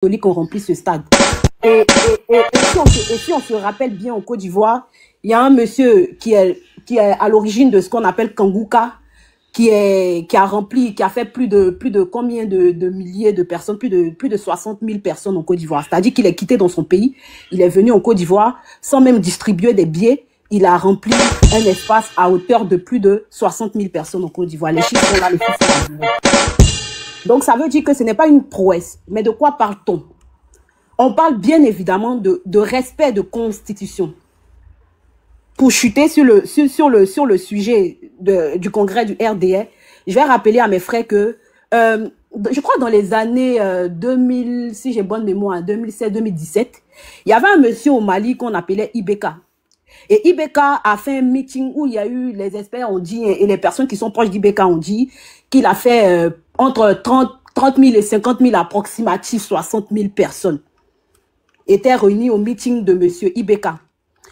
catholiques ont rempli ce stade. Et si on se rappelle bien en Côte d'Ivoire, il y a un monsieur qui est à l'origine de ce qu'on appelle Kangouka, qui a fait plus de combien de milliers de personnes, plus de 60 000 personnes en Côte d'Ivoire. C'est-à-dire qu'il est quitté dans son pays, il est venu en Côte d'Ivoire sans même distribuer des billets. Il a rempli un espace à hauteur de plus de 60 000 personnes en Côte d'Ivoire. Les chiffres sont là, les chiffres sont là. Donc ça veut dire que ce n'est pas une prouesse. Mais de quoi parle-t-on? On parle bien évidemment de respect de constitution. Pour chuter sur le sujet du congrès du RDA, je vais rappeler à mes frères que, je crois dans les années 2000, si j'ai bonne mémoire, 2016-2017, il y avait un monsieur au Mali qu'on appelait Ibeka. Et Ibeka a fait un meeting où il y a eu, les experts ont dit, et les personnes qui sont proches d'Ibeka ont dit, qu'il a fait entre 30 000 et 50 000 approximatifs, 60 000 personnes étaient réunies au meeting de monsieur Ibeka.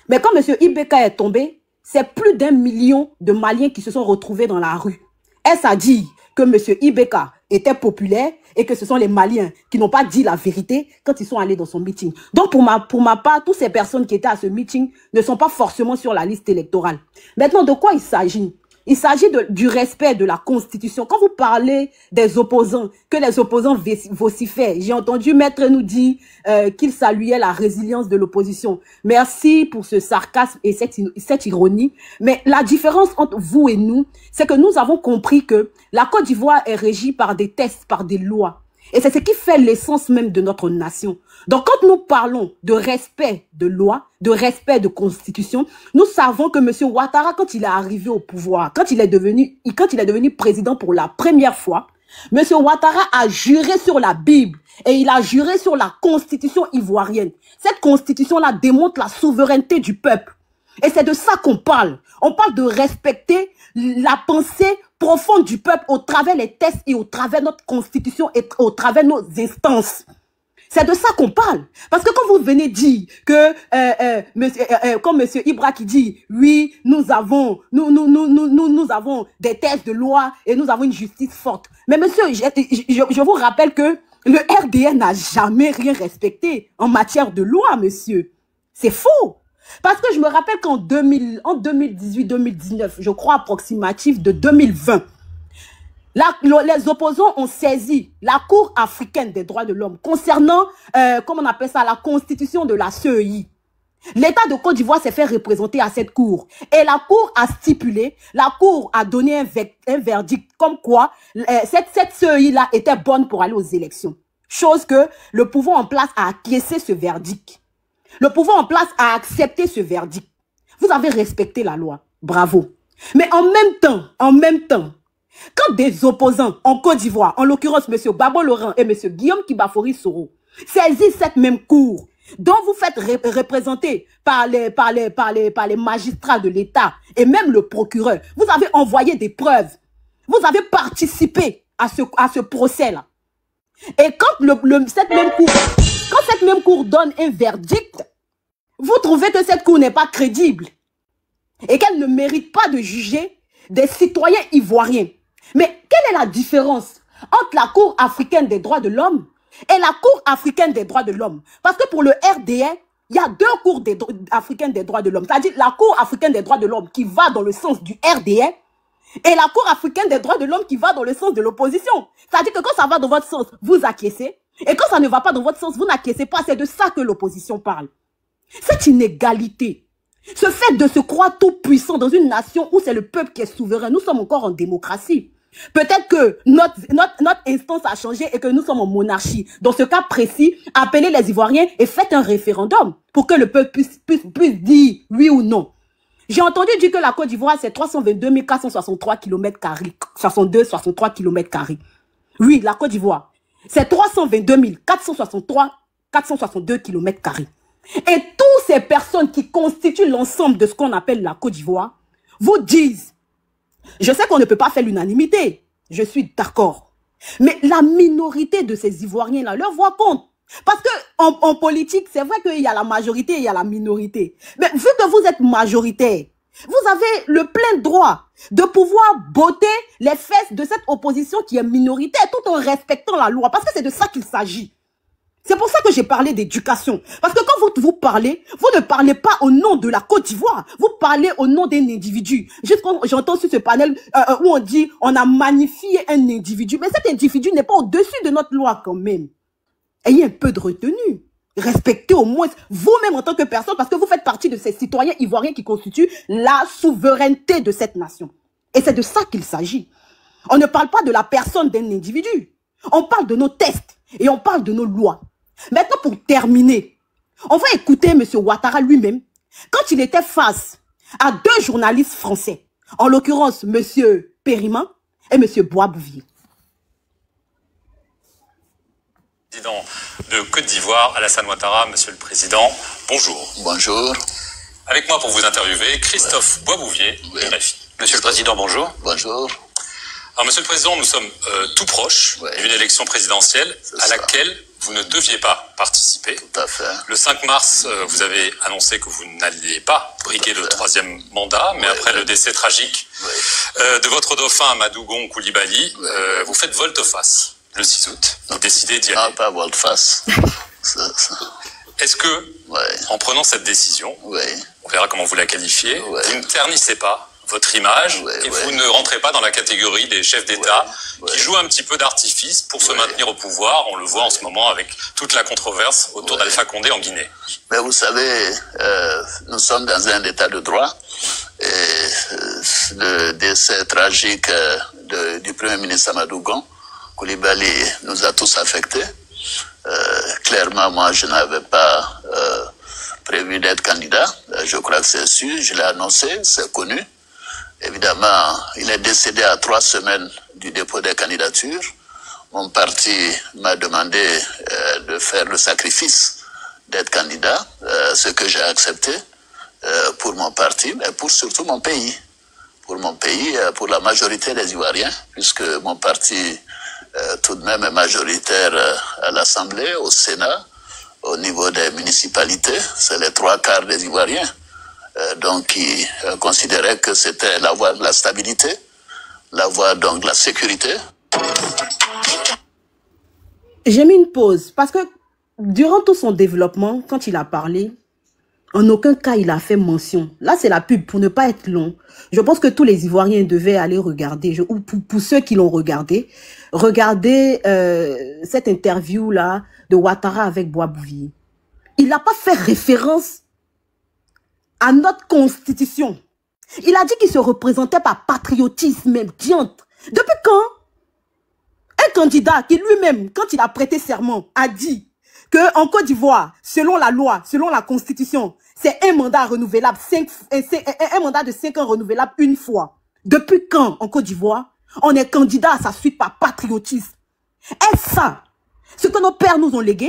Mais quand M. Ibeka est tombé, c'est plus d'1 million de Maliens qui se sont retrouvés dans la rue. Est-ce à dire que M. Ibeka était populaire et que ce sont les Maliens qui n'ont pas dit la vérité quand ils sont allés dans son meeting? Donc pour ma part, toutes ces personnes qui étaient à ce meeting ne sont pas forcément sur la liste électorale. Maintenant, de quoi il s'agit? Il s'agit du respect de la Constitution. Quand vous parlez des opposants, que les opposants vocifèrent, j'ai entendu Maître nous dire qu'il saluait la résilience de l'opposition. Merci pour ce sarcasme et cette ironie. Mais la différence entre vous et nous, c'est que nous avons compris que la Côte d'Ivoire est régie par des textes, par des lois. Et c'est ce qui fait l'essence même de notre nation. Donc, quand nous parlons de respect de loi, de respect de constitution, nous savons que M. Ouattara, quand il est arrivé au pouvoir, quand il est devenu président pour la première fois, M. Ouattara a juré sur la Bible et il a juré sur la constitution ivoirienne. Cette constitution-là démontre la souveraineté du peuple. Et c'est de ça qu'on parle. On parle de respecter la pensée profonde du peuple au travers les textes et au travers notre constitution et au travers nos instances. C'est de ça qu'on parle. Parce que quand vous venez dire que, comme M. Ibra qui dit, oui, nous avons des textes de loi et nous avons une justice forte. Mais monsieur, je vous rappelle que le RDN n'a jamais rien respecté en matière de loi, monsieur. C'est faux. Parce que je me rappelle qu'en 2018-2019, je crois approximatif de 2020, les opposants ont saisi la Cour africaine des droits de l'homme concernant, comment on appelle ça, la constitution de la CEI. L'État de Côte d'Ivoire s'est fait représenter à cette cour. Et la cour a stipulé, la cour a donné un verdict comme quoi cette CEI-là était bonne pour aller aux élections. Chose que le pouvoir en place a acquiescé ce verdict. Le pouvoir en place a accepté ce verdict. Vous avez respecté la loi. Bravo. Mais en même temps, quand des opposants en Côte d'Ivoire, en l'occurrence M. Babo Laurent et M. Guillaume Kibafori Soro, saisissent cette même cour dont vous faites représenter par les magistrats de l'État et même le procureur, vous avez envoyé des preuves. Vous avez participé à ce procès-là. Et quand cette même cour donne un verdict, vous trouvez que cette cour n'est pas crédible et qu'elle ne mérite pas de juger des citoyens ivoiriens. Mais quelle est la différence entre la Cour africaine des droits de l'homme et la Cour africaine des droits de l'homme? Parce que pour le RDA, il y a deux cours africaines des droits de l'homme. C'est-à-dire la Cour africaine des droits de l'homme qui va dans le sens du RDA et la Cour africaine des droits de l'homme qui va dans le sens de l'opposition. C'est-à-dire que quand ça va dans votre sens, vous acquiescez. Et quand ça ne va pas dans votre sens, vous n'acquiescez pas. C'est de ça que l'opposition parle. Cette inégalité, ce fait de se croire tout puissant dans une nation où c'est le peuple qui est souverain, nous sommes encore en démocratie. Peut-être que notre instance a changé et que nous sommes en monarchie. Dans ce cas précis, appelez les Ivoiriens et faites un référendum pour que le peuple puisse dire oui ou non. J'ai entendu dire que la Côte d'Ivoire, c'est 322 463 km², 63 km². Oui, la Côte d'Ivoire, c'est 322 462 km². Et toutes ces personnes qui constituent l'ensemble de ce qu'on appelle la Côte d'Ivoire vous disent, je sais qu'on ne peut pas faire l'unanimité, je suis d'accord, mais la minorité de ces Ivoiriens-là, leur voix compte. Parce que en politique, c'est vrai qu'il y a la majorité et il y a la minorité. Mais vu que vous êtes majoritaire, vous avez le plein droit de pouvoir botter les fesses de cette opposition qui est minoritaire tout en respectant la loi. Parce que c'est de ça qu'il s'agit. C'est pour j'ai parlé d'éducation. Parce que quand vous parlez, vous ne parlez pas au nom de la Côte d'Ivoire. Vous parlez au nom d'un individu. Juste quand j'entends sur ce panel où on dit on a magnifié un individu. Mais cet individu n'est pas au-dessus de notre loi quand même. Ayez un peu de retenue. Respectez au moins vous-même en tant que personne parce que vous faites partie de ces citoyens ivoiriens qui constituent la souveraineté de cette nation. Et c'est de ça qu'il s'agit. On ne parle pas de la personne d'un individu. On parle de nos tests et on parle de nos lois. Maintenant, pour terminer, on va écouter M. Ouattara lui-même quand il était face à deux journalistes français, en l'occurrence M. Périman et M. Bois-Bouvier. Président de Côte d'Ivoire, Alassane Ouattara, Monsieur le Président, bonjour. Bonjour. Avec moi pour vous interviewer, Christophe Bois-Bouvier, RFI. Monsieur le Président, bonjour. Bonjour. Alors, Monsieur le Président, nous sommes tout proches d'une élection présidentielle à laquelle vous ne deviez pas participer. Tout à fait. Le 5 mars, vous avez annoncé que vous n'alliez pas briguer le troisième mandat, mais après le décès tragique de votre dauphin Amadou Gon Coulibaly, vous faites volte-face le 6 août. Vous décidez d'y aller. Non, pas volte-face. Est-ce que, en prenant cette décision, on verra comment vous la qualifiez, vous ne ternissez pas votre image et vous ne rentrez pas dans la catégorie des chefs d'État qui jouent un petit peu d'artifice pour se maintenir au pouvoir. On le voit en ce moment avec toute la controverse autour d'Alpha Condé en Guinée. Mais vous savez, nous sommes dans un état de droit et le décès tragique du Premier ministre Amadou Gon Coulibaly nous a tous affectés. Clairement, moi, je n'avais pas prévu d'être candidat. Je crois que c'est sûr, je l'ai annoncé, c'est connu. Évidemment, il est décédé à 3 semaines du dépôt des candidatures. Mon parti m'a demandé de faire le sacrifice d'être candidat, ce que j'ai accepté pour mon parti, mais pour surtout mon pays. Pour mon pays, pour la majorité des Ivoiriens, puisque mon parti tout de même est majoritaire à l'Assemblée, au Sénat, au niveau des municipalités, c'est les 3/4 des Ivoiriens. Donc, ils considéraient que c'était la voie de la stabilité, la voie donc de la sécurité. J'ai mis une pause parce que durant tout son développement, quand il a parlé, en aucun cas il a fait mention. Là, c'est la pub pour ne pas être long. Je pense que tous les Ivoiriens devaient aller regarder, ou pour ceux qui l'ont regardé, regarder cette interview-là de Ouattara avec Bois-Bouvier. Il n'a pas fait référence à notre constitution. Il a dit qu'il se représentait par patriotisme, même diantre. Depuis quand un candidat qui lui-même, quand il a prêté serment, a dit qu'en Côte d'Ivoire, selon la loi, selon la constitution, c'est un mandat renouvelable, un mandat de 5 ans renouvelable une fois. Depuis quand, en Côte d'Ivoire, on est candidat à sa suite par patriotisme? Est-ce ça ce que nos pères nous ont légué?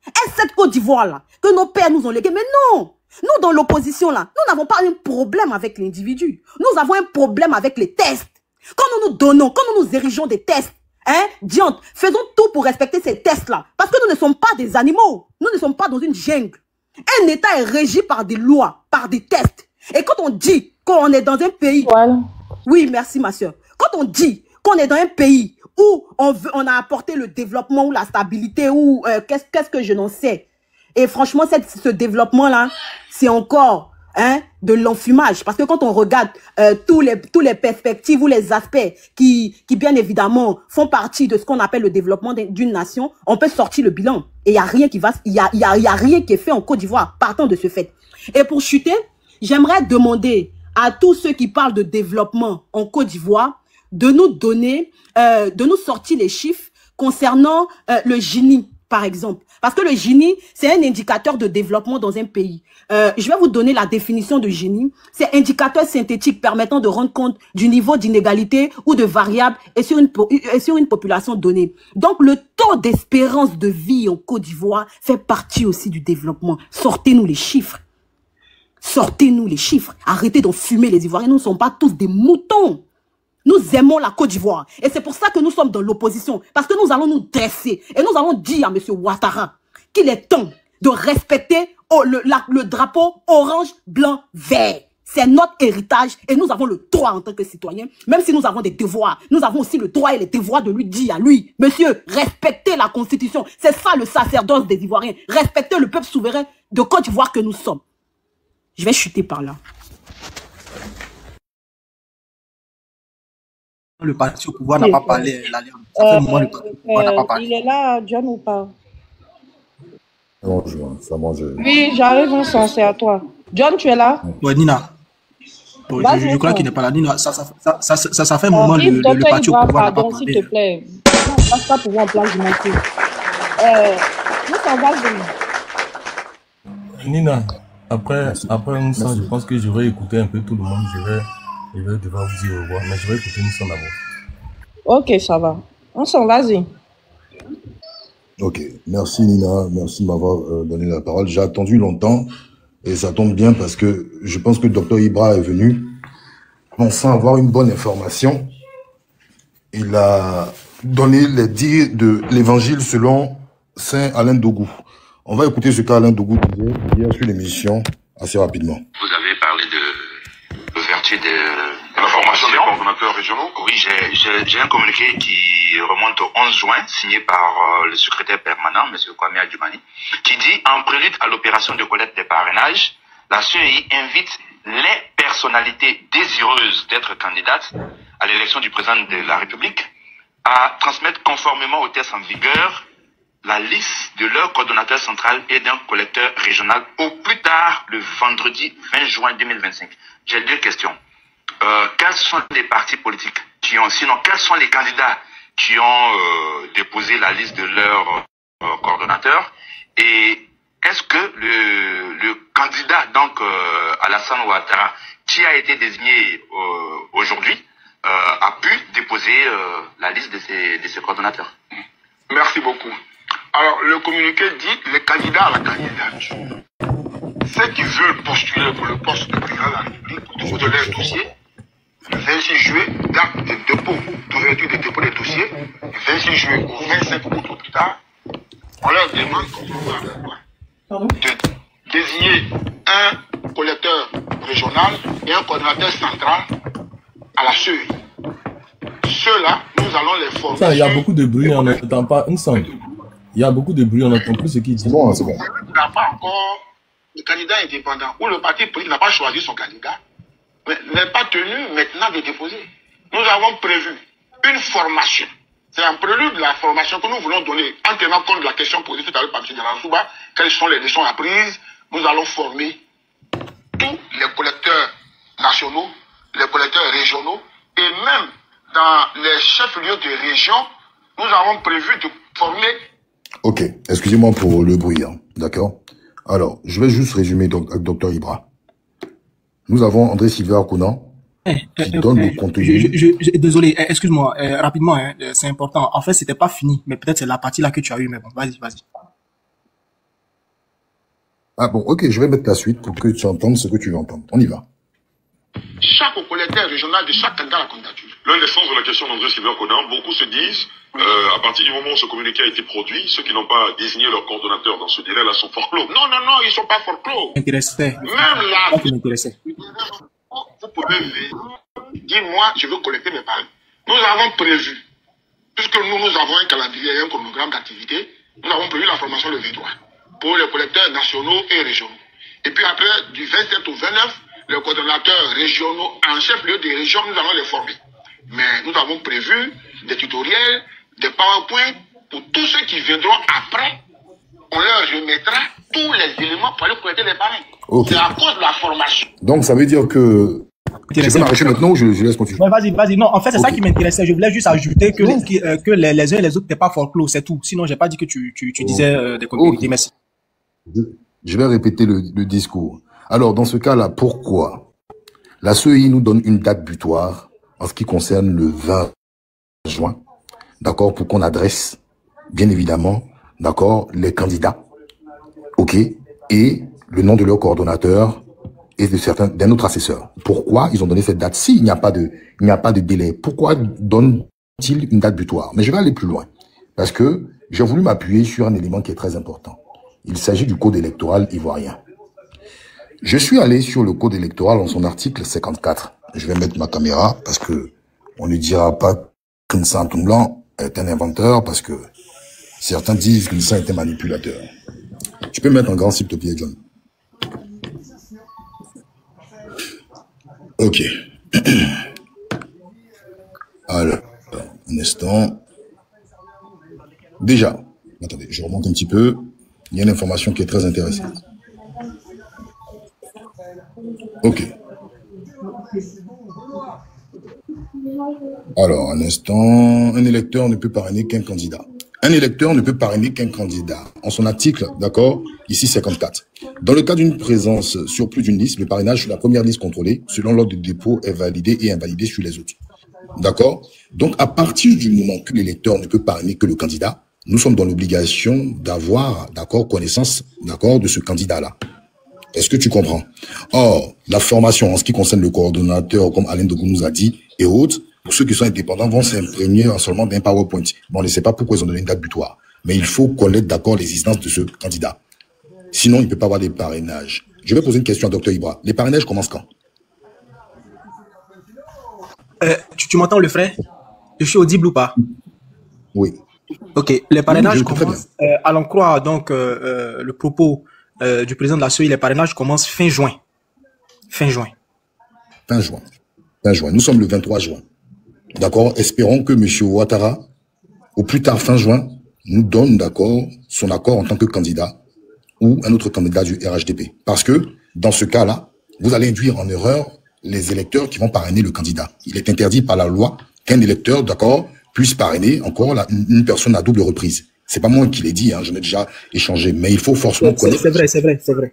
Est-ce cette Côte d'Ivoire-là que nos pères nous ont légué? Mais non! Nous, dans l'opposition, là, nous n'avons pas un problème avec l'individu. Nous avons un problème avec les tests. Quand nous nous donnons, quand nous nous érigeons des tests, diantre, faisons tout pour respecter ces tests-là. Parce que nous ne sommes pas des animaux. Nous ne sommes pas dans une jungle. Un État est régi par des lois, par des tests. Et quand on dit qu'on est dans un pays... Voilà. Oui, merci ma soeur. Quand on dit qu'on est dans un pays où on a apporté le développement ou la stabilité ou qu'est-ce que je n'en sais. Et franchement, ce développement-là, c'est encore de l'enfumage. Parce que quand on regarde tous les perspectives ou les aspects qui bien évidemment font partie de ce qu'on appelle le développement d'une nation, on peut sortir le bilan. Et il n'y a rien y a rien qui est fait en Côte d'Ivoire, partant de ce fait. Et pour chuter, j'aimerais demander à tous ceux qui parlent de développement en Côte d'Ivoire de nous donner, de nous sortir les chiffres concernant le Gini, par exemple. Parce que le Gini, c'est un indicateur de développement dans un pays. Je vais vous donner la définition de Gini. C'est indicateur synthétique permettant de rendre compte du niveau d'inégalité ou de variable et sur une population donnée. Donc, le taux d'espérance de vie en Côte d'Ivoire fait partie aussi du développement. Sortez-nous les chiffres. Sortez-nous les chiffres. Arrêtez d'enfumer les Ivoiriens. Nous ne sommes pas tous des moutons. Nous aimons la Côte d'Ivoire. Et c'est pour ça que nous sommes dans l'opposition. Parce que nous allons nous dresser. Et nous allons dire à M. Ouattara qu'il est temps de respecter le drapeau orange, blanc, vert. C'est notre héritage et nous avons le droit en tant que citoyens, même si nous avons des devoirs, nous avons aussi le droit et les devoirs de lui dire à lui, monsieur, respectez la Constitution. C'est ça le sacerdoce des Ivoiriens. Respectez le peuple souverain de Côte d'Ivoire que nous sommes. Je vais chuter par là. Le parti au pouvoir n'a pas parlé. Ça fait un moment, le parti au pouvoir n'a pas parlé. Il est là, John, ou pas? Non, ça mange. Oui, j'arrive, c'est à toi. John, tu es là? Ouais, Nina. Bon, je crois qu'il n'est pas là. Nina, ça fait un moment, le parti au pouvoir n'a pas parlé. S'il te plaît. Non, on ne passe pas pouvoir en place du manqué. Nous, ça va venir. Nina, après Moussa, je pense que je vais écouter un peu tout le monde. Je vais devoir vous dire au revoir, mais je vais écouter Moussa d'abord. Ok, ça va. On s'en vas-y. Ok, merci Nina, merci de m'avoir donné la parole. J'ai attendu longtemps et ça tombe bien parce que je pense que Dr Ibra est venu pensant avoir une bonne information. Il a donné les dires de l'évangile selon Saint Alain Dogou. On va écouter ce qu'Alain Dogou disait hier sur l'émission assez rapidement. Vous avez parlé de l'ouverture de la formation des coordonnateurs régionaux. Oui, j'ai un communiqué qui remonte au 11 juin, signé par le secrétaire permanent, M. Kwame Adjumani, qui dit, en prélude à l'opération de collecte des parrainages, la CEI invite les personnalités désireuses d'être candidates à l'élection du président de la République à transmettre conformément aux tests en vigueur la liste de leur coordonnateur central et d'un collecteur régional au plus tard le vendredi 20 juin 2025. J'ai deux questions. Quels sont les partis politiques qui ont, sinon quels sont les candidats qui ont déposé la liste de leurs coordonnateurs, et est-ce que le candidat donc Alassane Ouattara qui a été désigné aujourd'hui a pu déposer la liste de ses coordonnateurs? Merci beaucoup. Alors, le communiqué dit les candidats à la candidature. Ceux qui veulent postuler pour le poste de président de la République pour déposer leur dossier, le 26 juillet, date de dépôt, d'ouverture des dépôts des dossiers, le 26 juillet au 25 août au plus tard, on leur demande de désigner un collecteur régional et un coordonnateur central à la CEI. Ceux-là, nous allons les former. Ça, il y a beaucoup de bruit, on n'entend pas une sonde. Il y a beaucoup de bruit, on n'entend plus ce qu'il dit. C'est bon, c'est bon. Il n'a pas encore de candidat indépendant, ou le parti politique n'a pas choisi son candidat, mais n'est pas tenu maintenant de déposer. Nous avons prévu une formation. C'est un prélude de la formation que nous voulons donner, en tenant compte de la question posée tout à l'heure par M. Dalansouba, quelles sont les leçons apprises. Nous allons former tous les collecteurs nationaux, les collecteurs régionaux, et même dans les chefs-lieux de région, nous avons prévu de former. Ok, excusez-moi pour le bruit, hein, d'accord? Alors, je vais juste résumer donc avec Dr Ibra. Nous avons André Sylvain Conan qui donne le contenu. Désolé, excuse-moi, rapidement, hein, c'est important. En fait, c'était pas fini, mais peut-être c'est la partie là que tu as eu, mais bon, vas-y. Ah bon, ok, je vais mettre la suite pour que tu entendes ce que tu veux entendre. On y va. Chaque collecteur régional de chaque candidat à la candidature. L'un des sens de la question d'André Sylvain Conan, beaucoup se disent, à partir du moment où ce communiqué a été produit, ceux qui n'ont pas désigné leur coordonnateur dans ce délai-là sont forclos. Non, ils ne sont pas forclos. Intéressé. Même là, vous pouvez dire, moi, je veux collecter mes parrains. Nous avons prévu, puisque nous avons un calendrier et un chronogramme d'activité, nous avons prévu la formation le 23 pour les collecteurs nationaux et régionaux. Et puis après, du 27 au 29, les coordonnateurs régionaux en chef-lieu des régions, nous allons les former. Mais nous avons prévu des tutoriels, des PowerPoint pour tous ceux qui viendront après. On leur remettra tous les éléments pour aller collecter les parrains. Okay. C'est à cause de la formation. Donc ça veut dire que... Je peux m'arrêter maintenant ou je laisse continuer? Ouais, vas-y. Non, en fait, c'est ça qui m'intéressait. Je voulais juste ajouter que les uns et les autres n'étaient pas folklore, c'est tout. Sinon, j'ai pas dit que tu disais des complémentités. Merci. Je vais répéter le discours. Alors, dans ce cas-là, pourquoi la CEI nous donne une date butoir en ce qui concerne le 20 juin, d'accord, pour qu'on adresse, bien évidemment, d'accord, les candidats, ok, et le nom de leur coordonnateur et de certains, d'un autre assesseur. Pourquoi ils ont donné cette date? S'il n'y a pas de délai, pourquoi donnent-ils une date butoir? Mais je vais aller plus loin, parce que j'ai voulu m'appuyer sur un élément qui est très important. Il s'agit du code électoral ivoirien. Je suis allé sur le code électoral en son article 54. Je vais mettre ma caméra parce que on ne dira pas que Vincent Blanc est un inventeur parce que certains disent que Vincent est un manipulateur. Tu peux mettre en grand s'il te plaît, John. Ok. Alors, un instant. Déjà, attendez, je remonte un petit peu. Il y a une information qui est très intéressante. Ok. Alors, un instant. Un électeur ne peut parrainer qu'un candidat. Un électeur ne peut parrainer qu'un candidat. En son article, d'accord, ici 54. Dans le cas d'une présence sur plus d'une liste, le parrainage sur la première liste contrôlée, selon l'ordre de dépôt, est validé et invalidé sur les autres. D'accord? Donc, à partir du moment que l'électeur ne peut parrainer que le candidat, nous sommes dans l'obligation d'avoir, d'accord, connaissance, d'accord, de ce candidat-là. Est-ce que tu comprends? Or, la formation en ce qui concerne le coordonnateur, comme Alain Dogo nous a dit, et autres, pour ceux qui sont indépendants, vont s'imprégner seulement d'un PowerPoint. Bon, on ne sait pas pourquoi ils ont donné une date butoir. Mais il faut connaître d'accord l'existence de ce candidat. Sinon, il ne peut pas avoir des parrainages. Je vais poser une question à Dr Ibra. Les parrainages commencent quand? Tu m'entends, le frère? Je suis audible ou pas? Oui. Ok, les parrainages commencent, à l'en croire donc le propos du président de la CEI, les parrainages commencent fin juin. Fin juin. Fin juin. Fin juin. Nous sommes le 23 juin. D'accord? Espérons que M. Ouattara, au plus tard fin juin, nous donne d'accord son accord en tant que candidat ou un autre candidat du RHDP. Parce que, dans ce cas-là, vous allez induire en erreur les électeurs qui vont parrainer le candidat. Il est interdit par la loi qu'un électeur, d'accord, puisse parrainer encore une personne à double reprise. C'est pas moi qui l'ai dit, hein, j'en ai déjà échangé, mais il faut forcément connaître. C'est vrai.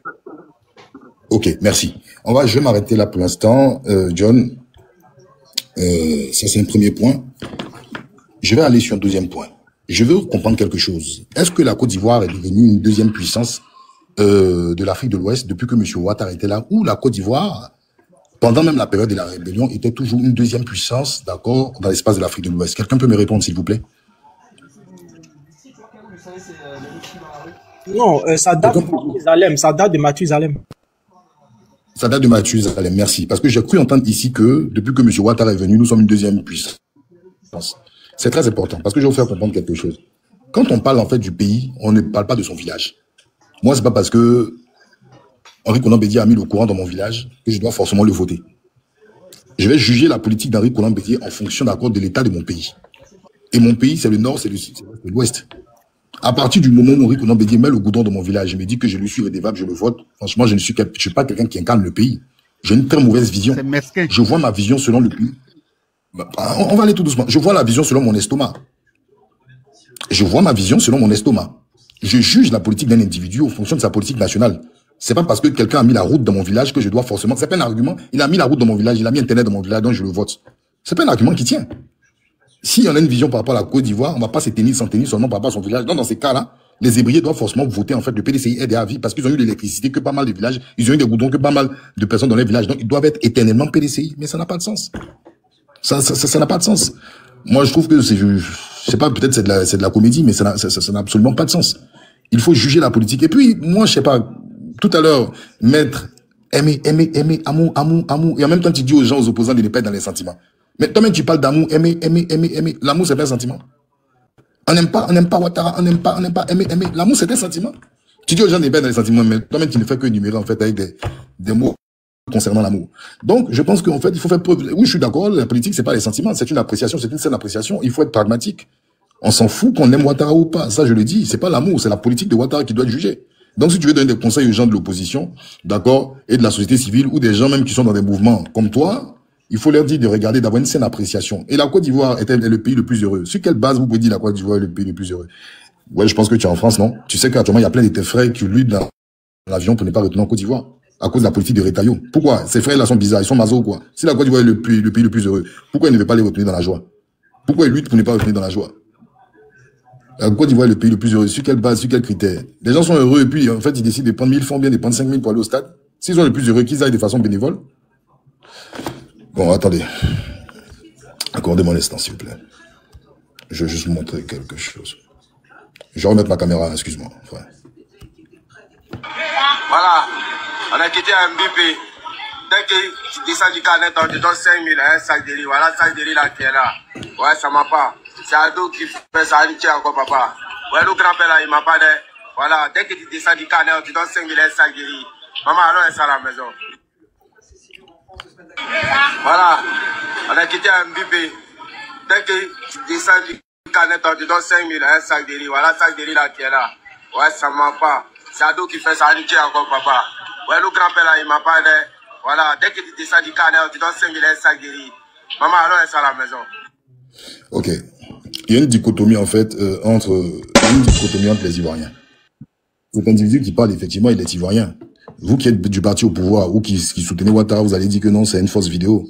Ok, merci. Je vais m'arrêter là pour l'instant, John. Ça, c'est un premier point. Je vais aller sur un deuxième point. Je veux comprendre quelque chose. Est-ce que la Côte d'Ivoire est devenue une deuxième puissance de l'Afrique de l'Ouest depuis que M. Ouattara était là, ou la Côte d'Ivoire, pendant même la période de la rébellion, était toujours une deuxième puissance, d'accord, dans l'espace de l'Afrique de l'Ouest? Quelqu'un peut me répondre, s'il vous plaît? Non, ça date de Mathusalem. Ça date de Mathusalem. Ça date de Mathusalem, merci. Parce que j'ai cru entendre ici que, depuis que M. Ouattara est venu, nous sommes une deuxième puissance. C'est très important, parce que je vais vous faire comprendre quelque chose. Quand on parle en fait du pays, on ne parle pas de son village. Moi, c'est pas parce que Henri Konan Bédié a mis le courant dans mon village que je dois forcément le voter. Je vais juger la politique d'Henri Konan Bédié en fonction d'accord de l'état de mon pays. Et mon pays, c'est le nord, c'est le sud, c'est l'ouest. À partir du moment où Henri Konan Bédié met le goudron dans mon village, je me dis que je lui suis redevable, je le vote. Franchement, je ne suis pas quelqu'un qui incarne le pays. J'ai une très mauvaise vision. Je vois ma vision selon le pays. On va aller tout doucement. Je vois la vision selon mon estomac. Je vois ma vision selon mon estomac. Je juge la politique d'un individu en fonction de sa politique nationale. C'est pas parce que quelqu'un a mis la route dans mon village que je dois forcément... C'est pas un argument. Il a mis la route dans mon village, il a mis Internet dans mon village, donc je le vote. C'est pas un argument qui tient. Si on a une vision par rapport à la Côte d'Ivoire, on va pas se tenir sans tenir seulement par rapport à son village. Donc, dans ces cas-là, les Hébriers doivent forcément voter, en fait, le PDCI aide à vie parce qu'ils ont eu l'électricité que pas mal de villages, ils ont eu des goudrons que pas mal de personnes dans les villages. Donc, ils doivent être éternellement PDCI. Mais ça n'a pas de sens. Ça n'a pas de sens. Moi, je trouve que je sais pas, peut-être c'est de la comédie, mais ça n'a absolument pas de sens. Il faut juger la politique. Et puis, moi, je sais pas, tout à l'heure, mettre aimer, amour. Et en même temps, tu dis aux gens, aux opposants de ne pas être dans les sentiments. Mais toi-même, tu parles d'amour, aimer. L'amour, c'est pas un sentiment. On n'aime pas Ouattara, on n'aime pas, aimer. L'amour, c'est un sentiment. Tu dis aux gens de ne pas être dans les sentiments, mais toi-même, tu ne fais que énumérer, en fait, avec des mots concernant l'amour. Donc, je pense qu'en fait, il faut faire preuve. Oui, je suis d'accord, la politique, c'est pas les sentiments, c'est une appréciation, c'est une saine appréciation. Il faut être pragmatique. On s'en fout qu'on aime Ouattara ou pas. Ça, je le dis, c'est pas l'amour, c'est la politique de Ouattara qui doit être jugée. Donc, si tu veux donner des conseils aux gens de l'opposition, d'accord, et de la société civile, ou des gens même qui sont dans des mouvements comme toi, il faut leur dire de regarder, d'avoir une saine appréciation. Et la Côte d'Ivoire est le pays le plus heureux. Sur quelle base vous pouvez dire la Côte d'Ivoire est le pays le plus heureux? Ouais, je pense que tu es en France, non? Tu sais qu'actuellement, il y a plein de tes frères qui luttent dans l'avion pour ne pas retourner en Côte d'Ivoire. À cause de la politique de Retailleau. Pourquoi? Ces frères-là sont bizarres, ils sont maso, quoi. Si la Côte d'Ivoire est le pays le plus heureux, pourquoi ils ne veulent pas les retenir dans la joie? Pourquoi ils luttent pour ne pas retenir dans la joie? La Côte d'Ivoire est le pays le plus heureux. Sur quelle base, sur quels critères? Les gens sont heureux et puis, en fait, ils décident de prendre 1000 francs, bien de prendre 5000 pour aller au stade. S'ils sont les plus heureux, qu'ils aillent de façon bénévole. Bon, attendez. Accordez-moi l'instant, s'il vous plaît. Je vais juste vous montrer quelque chose. Je vais remettre ma caméra, excuse-moi, frère. Voilà. On a quitté MVP. Dès que tu descends du canet, on te donne 5 000, un sac de riz. Voilà, sac de riz là qui est là. Ouais, ça m'a pas. C'est Ado qui fait ça, tiens encore papa. Ouais, le grand-père là, il m'a pas dit. Voilà, dès que tu descends du canet, on te donne 5 000, un sac de riz. Maman, alors, elle est à la maison. Voilà, on a quitté MVP. Dès que tu descends du canet, on te donne 5 000, un sac de riz. Voilà, sac de riz là qui est là. Ouais, ça m'a pas. C'est Ado qui fait ça, tiens encore papa. Ouais, le grand-père là, il m'a pas dit. Voilà, dès que tu descends du canet, on te donne 5 000, un sac de riz. Maman, alors, elle est à la maison. Ok. Il y a une dichotomie, en fait, entre les Ivoiriens. Cet individu qui parle, effectivement, il est Ivoirien. Vous qui êtes du parti au pouvoir ou qui soutenez Ouattara, vous allez dire que non, c'est une fausse vidéo.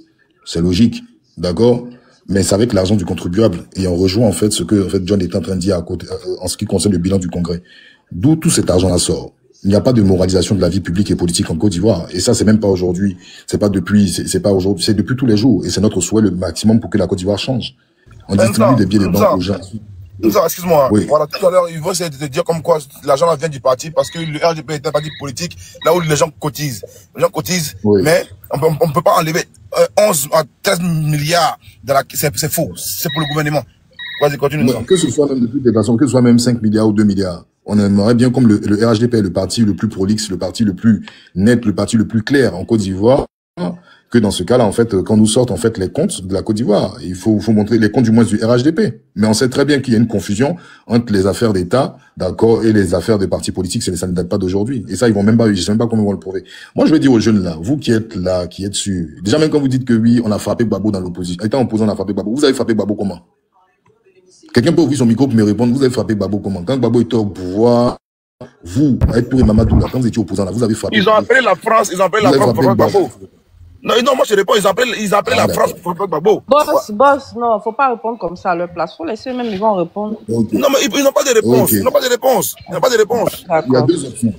C'est logique. D'accord? Mais c'est avec l'argent du contribuable. Et on rejoint, en fait, ce que, en fait, John est en train de dire à côté, en ce qui concerne le bilan du Congrès. D'où tout cet argent-là sort. Il n'y a pas de moralisation de la vie publique et politique en Côte d'Ivoire. Et ça, c'est même pas aujourd'hui. C'est pas depuis, c'est pas aujourd'hui. C'est depuis tous les jours. Et c'est notre souhait le maximum pour que la Côte d'Ivoire change. On distribue des billets de banque aux gens. Excuse-moi. Oui. Voilà, tout à l'heure, ils vont essayer de te dire comme quoi l'argent vient du parti parce que le RDP est un parti politique, là où les gens cotisent. Les gens cotisent, oui. Mais on peut pas enlever 11 à 13 milliards de la, c'est faux. C'est pour le gouvernement. Vas-y, continue. Que ce soit même de toutes les façons, que ce soit même 5 milliards ou 2 milliards. On aimerait bien, comme le RHDP est le parti le plus prolixe, le parti le plus net, le parti le plus clair en Côte d'Ivoire, que dans ce cas-là, en fait, quand nous sortent, en fait, les comptes de la Côte d'Ivoire, il faut montrer les comptes du moins du RHDP. Mais on sait très bien qu'il y a une confusion entre les affaires d'État, d'accord, et les affaires des partis politiques, ça ne date pas d'aujourd'hui. Et ça, ils vont même pas, je sais même pas comment ils vont le prouver. Moi, je vais dire aux jeunes là, vous qui êtes là, qui êtes sûrs, déjà même quand vous dites que oui, on a frappé Gbagbo dans l'opposition, étant opposant, on a frappé Gbagbo, vous avez frappé Gbagbo comment? Quelqu'un peut ouvrir son micro pour me répondre, vous avez frappé Gbagbo comment? Quand Gbagbo était au pouvoir, vous, avec Touré Mamadou, quand vous étiez opposant là, vous avez frappé. Ils ont appelé la France, pour frapper Gbagbo. Non, moi je réponds, ils appellent la France pour frapper Gbagbo. Boss, non, faut pas répondre comme ça à leur place. Faut laisser même, ils vont répondre. Okay. Non, mais ils n'ont pas de réponse. Okay. Ils n'ont pas de réponse. Il y a deux options.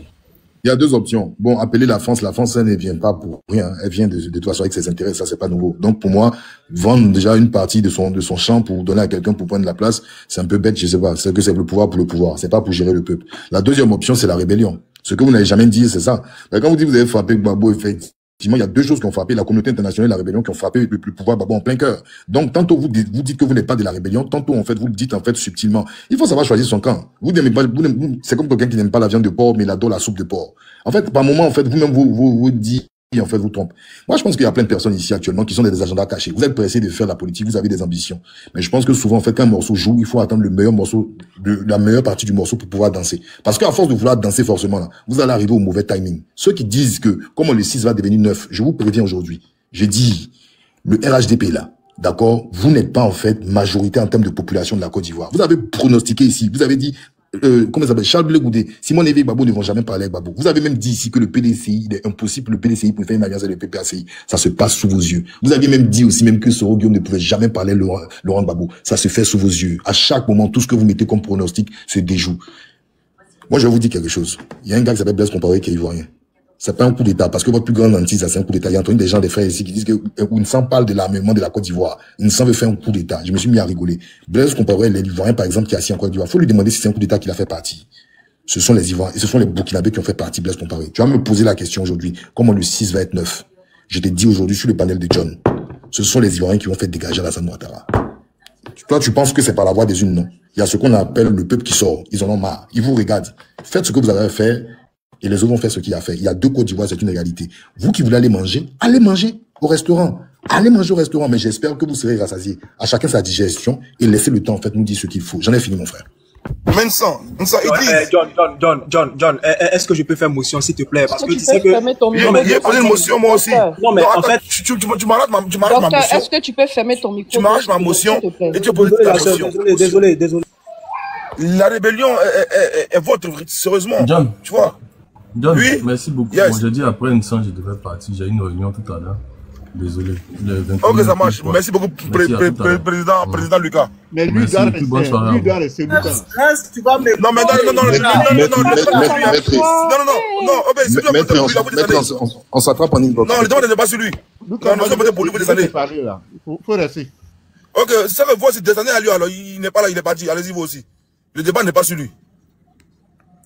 Il y a deux options. Bon, appeler la France, elle ne vient pas pour rien. Elle vient de toute façon avec ses intérêts, ça c'est pas nouveau. Donc pour moi, vendre déjà une partie de son champ pour donner à quelqu'un pour prendre la place, c'est un peu bête, je sais pas. C'est que c'est le pouvoir pour le pouvoir, c'est pas pour gérer le peuple. La deuxième option, c'est la rébellion. Ce que vous n'avez jamais dit, c'est ça. Mais quand vous dites que vous avez frappé Gbagbo, effectivement, il y a deux choses qui ont frappé la communauté internationale et la rébellion qui ont frappé le pouvoir Gbagbo en plein cœur. Donc, tantôt vous dites que vous n'êtes pas de la rébellion, tantôt en fait vous le dites en fait subtilement. Il faut savoir choisir son camp. Vous n'aimez pas, c'est comme quelqu'un qui n'aime pas la viande de porc, mais il adore la soupe de porc. En fait, par moment, en fait, vous-même vous dites, en fait, vous trompez. Moi, je pense qu'il y a plein de personnes ici actuellement qui sont des agendas cachés. Vous êtes pressés de faire la politique, vous avez des ambitions. Mais je pense que souvent, en fait, quand un morceau joue, il faut attendre le meilleur morceau, la meilleure partie du morceau pour pouvoir danser. Parce qu'à force de vouloir danser forcément, là, vous allez arriver au mauvais timing. Ceux qui disent que, comment le 6 va devenir 9, je vous préviens aujourd'hui. Je dis, le RHDP là, d'accord, vous n'êtes pas, en fait, majorité en termes de population de la Côte d'Ivoire. Vous avez pronostiqué ici, vous avez dit, comment ça s'appelle, Charles Blé Goudé, Simon Lévy et Gbagbo ne vont jamais parler avec Gbagbo. Vous avez même dit ici que le PDCI, il est impossible, le PDCI pour faire une alliance avec le PPACI. Ça se passe sous vos yeux. Vous avez même dit aussi même que Soro Guillaume ne pouvait jamais parler Laurent Gbagbo. Ça se fait sous vos yeux. À chaque moment, tout ce que vous mettez comme pronostic se déjoue. Moi, je vais vous dire quelque chose. Il y a un gars qui s'appelle Blaise Compaoré qui est ivoirien. C'est pas un coup d'État, parce que votre plus grande hantise, c'est un coup d'État. Il y a entendu des gens, des frères ici, qui disent que Ounsam parle de l'armement de la Côte d'Ivoire. Ounsam veut faire un coup d'État. Je me suis mis à rigoler. Blaise Compaoré, les Ivoiriens, par exemple, qui est assis en Côte d'Ivoire, faut lui demander si c'est un coup d'État qu'il a fait partie. Ce sont les Ivoiriens, et ce sont les Burkinabés qui ont fait partie, Blaise Compaoré. Tu vas me poser la question aujourd'hui, comment le 6 va être 9? Je t'ai dit aujourd'hui sur le panel de John. Ce sont les Ivoiriens qui vont faire dégager Alassane Ouattara. Toi, tu penses que c'est par la voie des unes, non? Il y a ce qu'on appelle le peuple qui sort. Ils en ont marre. Ils vous regardent. Faites ce que vous avez à faire. Et les autres vont faire ce qu'il a fait. Il y a deux Côtes d'Ivoire, c'est une réalité. Vous qui voulez aller manger au restaurant. Allez manger au restaurant, mais j'espère que vous serez rassasiés. À chacun sa digestion et laissez le temps, en fait, nous dire ce qu'il faut. J'en ai fini, mon frère. John, est-ce que je peux faire motion, s'il te plaît? Parce que tu sais que... Non, mais j'ai posé une motion, moi aussi. Non, mais en fait... Tu m'arrêtes ma motion. Est-ce que tu peux fermer ton micro? Tu m'arrêtes ma motion et tu poses ta motion. Désolé. La rébellion est votre, sérieusement. John. Tu vois? John, oui? Merci beaucoup. Yes. Moi, j'ai dit après une séance, je devais partir. J'ai une réunion tout à l'heure. Désolé. Ok, ça marche. Merci beaucoup, président Lucas. Mais lui doit rester. Reste, tu vas me... Non, mais non, on s'attrape en inbox. Non, le débat n'est pas sur lui. Non, pour lui des années. Faut rester. Ok, ça que vous, c'est des années à lui, alors il n'est pas là, il est parti. Allez-y, vous aussi. Le débat n'est pas sur lui.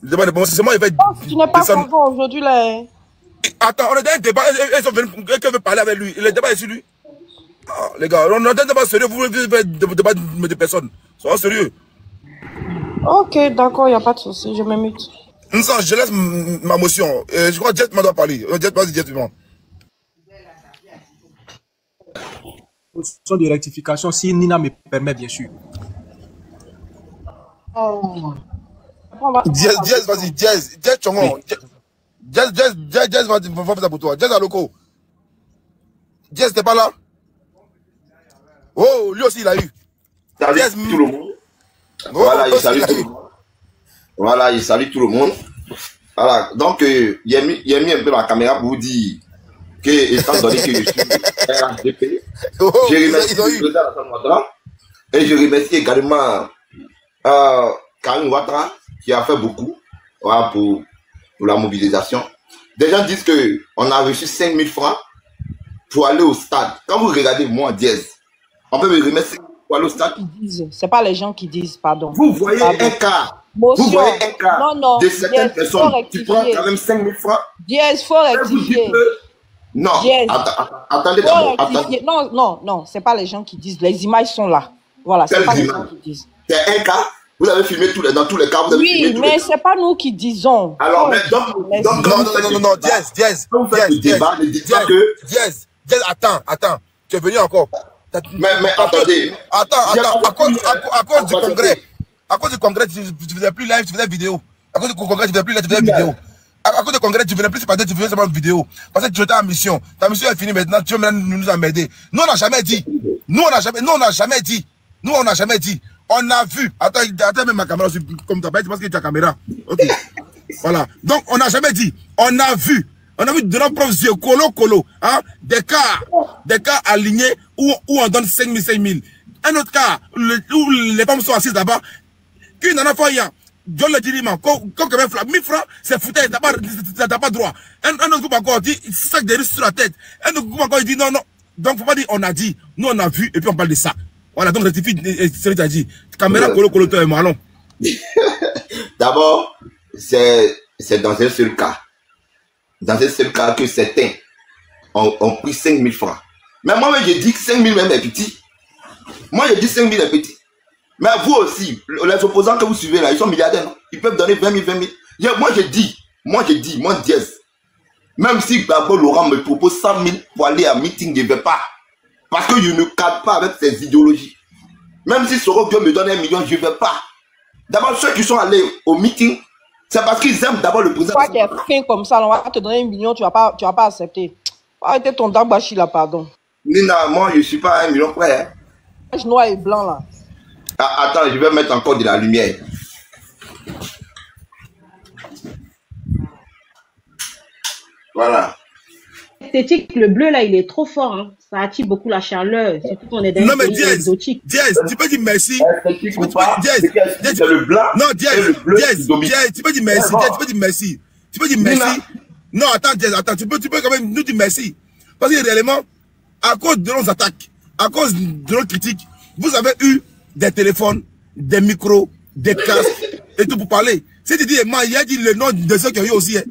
Le débat n'est pas... C'est moi, il va... Tu n'es pas content aujourd'hui, là. Attends, on a un débat, ils sont venus, quelqu'un veut parler avec lui. Le débat est sur lui. Ah, les gars, on a un débat sérieux, vous voulez débat de personnes. Soyez sérieux. Ok, d'accord, il n'y a pas de souci, je me mute. Non, je laisse ma motion. Je crois que Jet doit parler. Jet, vas-y, Jet, Motion de rectification, si Nina me permet, bien sûr. Oh. Jazz, vas-y, Jazz, Chongo. Jazz, vas-y, faut faire ça pour toi. Jazz à loco. Jazz, t'es pas là? Oh, lui aussi, il a eu. Salut tout le monde. Voilà, il salue tout le monde. Voilà, il salue tout le monde. Voilà, donc, il a mis un peu la caméra pour vous dire que, étant donné que je suis RHDP, je remercie le président Alassane Ouattara et je remercie également Karim Ouattara qui a fait beaucoup, voilà, pour la mobilisation. Des gens disent qu'on a reçu 5 000 francs pour aller au stade. Quand vous regardez moi, Diaz, on peut me remercier pour aller au stade. C'est pas les gens qui disent, pardon. Vous voyez un cas. Vous voyez un cas de certaines personnes qui prennent quand même 5 000 francs. Diaz, faut rectifier. Non, attendez d'abord. Non, c'est pas les gens qui disent. Les images sont là. Voilà, c'est pas les gens qui disent. C'est un cas. Vous avez filmé dans tous les cas. Vous avez filmé mais c'est pas nous qui disons. Alors, non, Diaz, attends. Tu es venu encore. Mais attendez. Attends, à cause du congrès. À cause du congrès, tu ne faisais plus live, tu faisais vidéo. À cause du congrès, tu ne faisais plus live, tu faisais vidéo. À cause du congrès, tu ne venais plus se passer, tu faisais seulement vidéo. Parce que tu étais en mission. Ta mission est finie maintenant, tu veux maintenant nous emmerder. Nous, on n'a jamais dit. Nous, on n'a jamais dit. On a vu. Attends même ma caméra, comme tu as pas dit, parce que tu as la caméra. Ok. Voilà. Donc, on n'a jamais dit. On a vu de nos propres yeux, colo, hein, des cas alignés où on donne 5 000. Un autre cas, où les femmes sont assises là-bas, qui n'en a pas rien. John le dit, quand même 1000 francs, c'est foutu, t'as pas droit. Un autre groupe encore dit, sac de risques sur la tête. Un autre groupe encore dit, non. Donc, faut pas dire, on a dit, nous on a vu, et puis on parle de ça. Voilà, donc rectifie ce que tu as dit. Caméra, colo, toi et moi, allons. D'abord, c'est dans un seul cas. Dans un seul cas que certains ont pris 5 000 francs. Mais moi, j'ai dit que 5 000 même est petit. Moi, j'ai dit 5 000 est petit. Mais vous aussi, les opposants que vous suivez là, ils sont milliardaires, non? Ils peuvent donner 20 000. Moi, j'ai dit, Diaz, même si Babo Laurent me propose 100 000 pour aller à un meeting, je ne vais pas. Parce que je ne cadre pas avec ces idéologies. Même si Soro Dieu me donne 1 million, je ne vais pas. D'abord, ceux qui sont allés au meeting, c'est parce qu'ils aiment d'abord le président. Toi qui es fin comme ça, on va te donner 1 million, tu ne vas pas accepter. Arrêtez ton dambachi là, pardon. Nina, moi, je ne suis pas à 1 million près. Hein. Noir et blanc là. Attends, je vais mettre encore de la lumière. Voilà. Esthétique, le bleu là, il est trop fort. Hein. Ça attire beaucoup la chaleur. Surtout qu'on est dans un pays exotique. Diaz, tu peux dire merci. C'est le blanc. Non, Diaz, tu peux dire merci. Tu peux dire merci. Non, attends, Diaz, tu peux quand même nous dire merci. Parce que réellement, à cause de nos attaques, à cause de nos critiques, vous avez eu des téléphones, des micros, des casques et tout pour parler. Si tu dis, il a dit le nom de ceux qui ont eu aussi. Hein.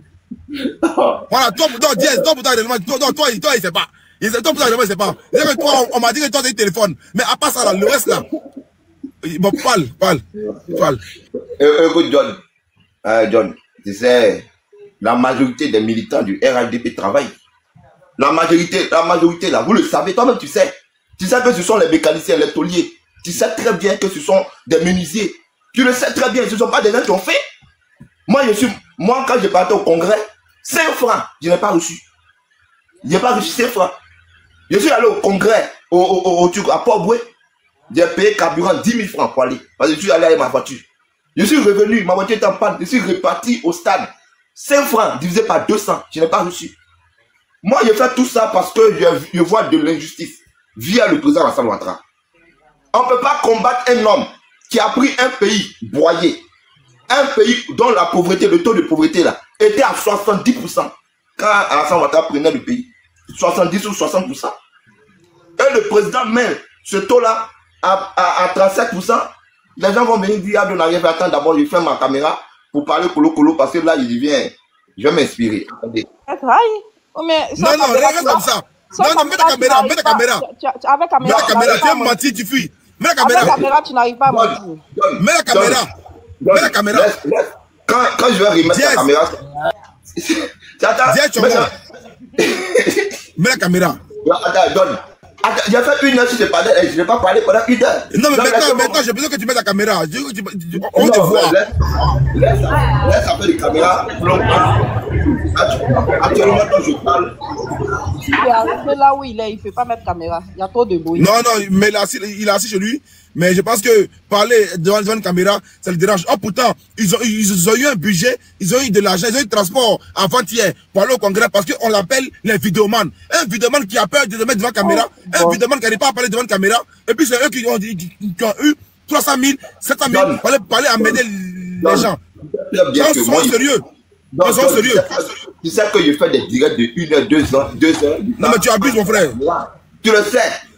Voilà, toi, Diaz, toi, il sait pas. Toi, il sait pas. Toi, on m'a dit que toi, t'as un téléphone. Mais à part ça, là, le reste, là. Bon, parle. Écoute, John, tu sais, la majorité des militants du RHDP travaillent. La majorité, là, vous le savez, toi-même, tu sais. Tu sais que ce sont les mécaniciens, les tauliers. Tu sais très bien que ce sont des menuisiers. Tu le sais très bien, ce ne sont pas des gens qui ont fait. Moi, quand j'ai parti au congrès, 5 francs, je n'ai pas reçu. Je n'ai pas reçu 5 francs. Je suis allé au congrès, à Port-Boué. J'ai payé carburant 10 000 francs pour aller. Parce que je suis allé avec ma voiture. Je suis revenu, ma voiture est en panne. Je suis reparti au stade. 5 francs divisé par 200, je n'ai pas reçu. Moi, je fais tout ça parce que je vois de l'injustice via le président Alassane Ouattara. On ne peut pas combattre un homme qui a pris un pays broyé. Un pays dont la pauvreté, le taux de pauvreté là, était à 70%. Quand Alassane Ouattara prenait le pays. 70 ou 60%. Et le président met ce taux-là à 37%. Les gens vont venir dire, on arrive à attendre d'abord, je ferme ma caméra pour parler colo parce que là, il devient Je vais m'inspirer. Attendez. Non, regarde comme ça. Non, mets ta caméra, mets ta caméra. Avec caméra. Mets ta caméra, tu as menti, tu fuis. Mets la caméra. Avec caméra, tu n'arrives pas à mentir. Mets la caméra. Mets la caméra. Quand je vais remettre la caméra. Mets la caméra. Attends, donne. J'ai fait 1 heure si je parlais, je n'ai pas parlé pendant 1 heure. Non, mais maintenant, j'ai besoin que tu mettes la caméra. On te voit. Laisse un peu de caméra. Actuellement, quand je parle. Il est arrivé là où il est, il ne peut pas mettre caméra. Il y a trop de bruit. Non, mais il est assis chez lui. Mais je pense que parler devant une caméra, ça le dérange. Oh, pourtant, ils ont eu un budget, ils ont eu de l'argent, ils ont eu du transport avant-hier pour aller au congrès parce qu'on l'appelle les vidéomans. Un vidéoman qui a peur de se mettre devant la caméra, un vidéoman qui n'arrive pas à parler devant la caméra, et puis c'est eux qui ont eu 300 000, 700 000 pour aller amener les gens. Ils sont sérieux. Ils sont sérieux. Tu sais que je fais des directs de 1 heure, 2 heures. Non, mais tu abuses, mon frère. Tu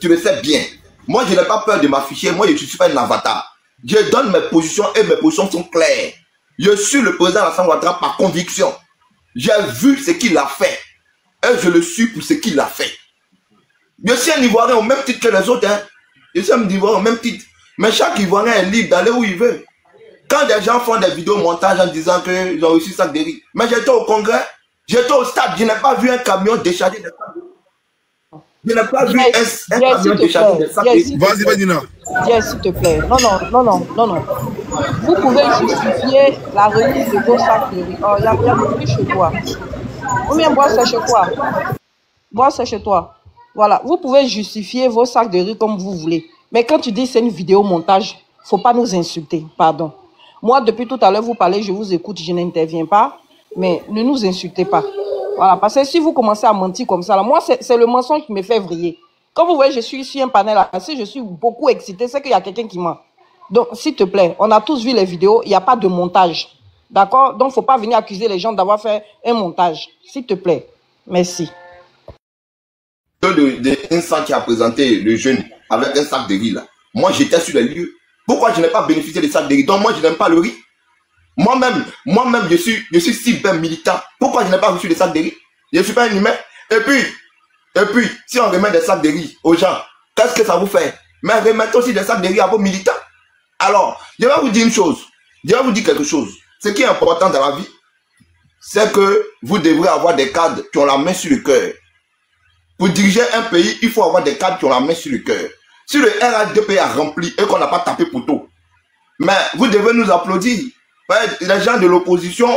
le sais bien. Moi, je n'ai pas peur de m'afficher. Moi, je ne suis pas un avatar. Je donne mes positions et mes positions sont claires. Je suis le président Alassane Ouattara par conviction. J'ai vu ce qu'il a fait. Et je le suis pour ce qu'il a fait. Je suis un Ivoirien au même titre que les autres. Hein. Je suis un Ivoirien au même titre. Mais chaque Ivoirien est libre d'aller où il veut. Quand des gens font des vidéos montage en disant qu'ils ont reçu ça de riz. Mais j'étais au congrès, j'étais au stade, je n'ai pas vu un camion décharger des sacs de riz. Je n'ai pas vu un camion décharger des sacs de riz. Vas-y, Badina. Yes, s'il te plaît. Non. Vous pouvez justifier la remise de vos sacs de riz. Oh, il y a plus chez toi. Ou bien boire, c'est chez toi. Boire, c'est chez toi. Voilà. Vous pouvez justifier vos sacs de riz comme vous voulez. Mais quand tu dis c'est une vidéo montage, il ne faut pas nous insulter. Pardon. Moi, depuis tout à l'heure, vous parlez, je vous écoute, je n'interviens pas. Mais ne nous insultez pas. Voilà. Parce que si vous commencez à mentir comme ça, là, moi, c'est le mensonge qui me fait vriller. Quand vous voyez, je suis ici un panel, là, si je suis beaucoup excité, c'est qu'il y a quelqu'un qui ment. Donc, s'il te plaît, on a tous vu les vidéos, il n'y a pas de montage. D'accord? Donc, il ne faut pas venir accuser les gens d'avoir fait un montage. S'il te plaît. Merci. Un sac qui a présenté le jeune avec un sac de riz, là. Moi, j'étais sur les lieux. Pourquoi je n'ai pas bénéficié des sacs de riz? Donc, moi, je n'aime pas le riz. Moi-même, je suis cyber militant. Pourquoi je n'ai pas reçu des sacs de riz? Je ne suis pas un humain. Et puis, si on remet des sacs de riz aux gens, qu'est-ce que ça vous fait? Mais remettez aussi des sacs de riz à vos militants. Alors, je vais vous dire une chose. Je vais vous dire quelque chose. Ce qui est important dans la vie, c'est que vous devrez avoir des cadres qui ont la main sur le cœur. Pour diriger un pays, il faut avoir des cadres qui ont la main sur le cœur. Si le RHDP a rempli et qu'on n'a pas tapé poteau, mais vous devez nous applaudir. Les gens de l'opposition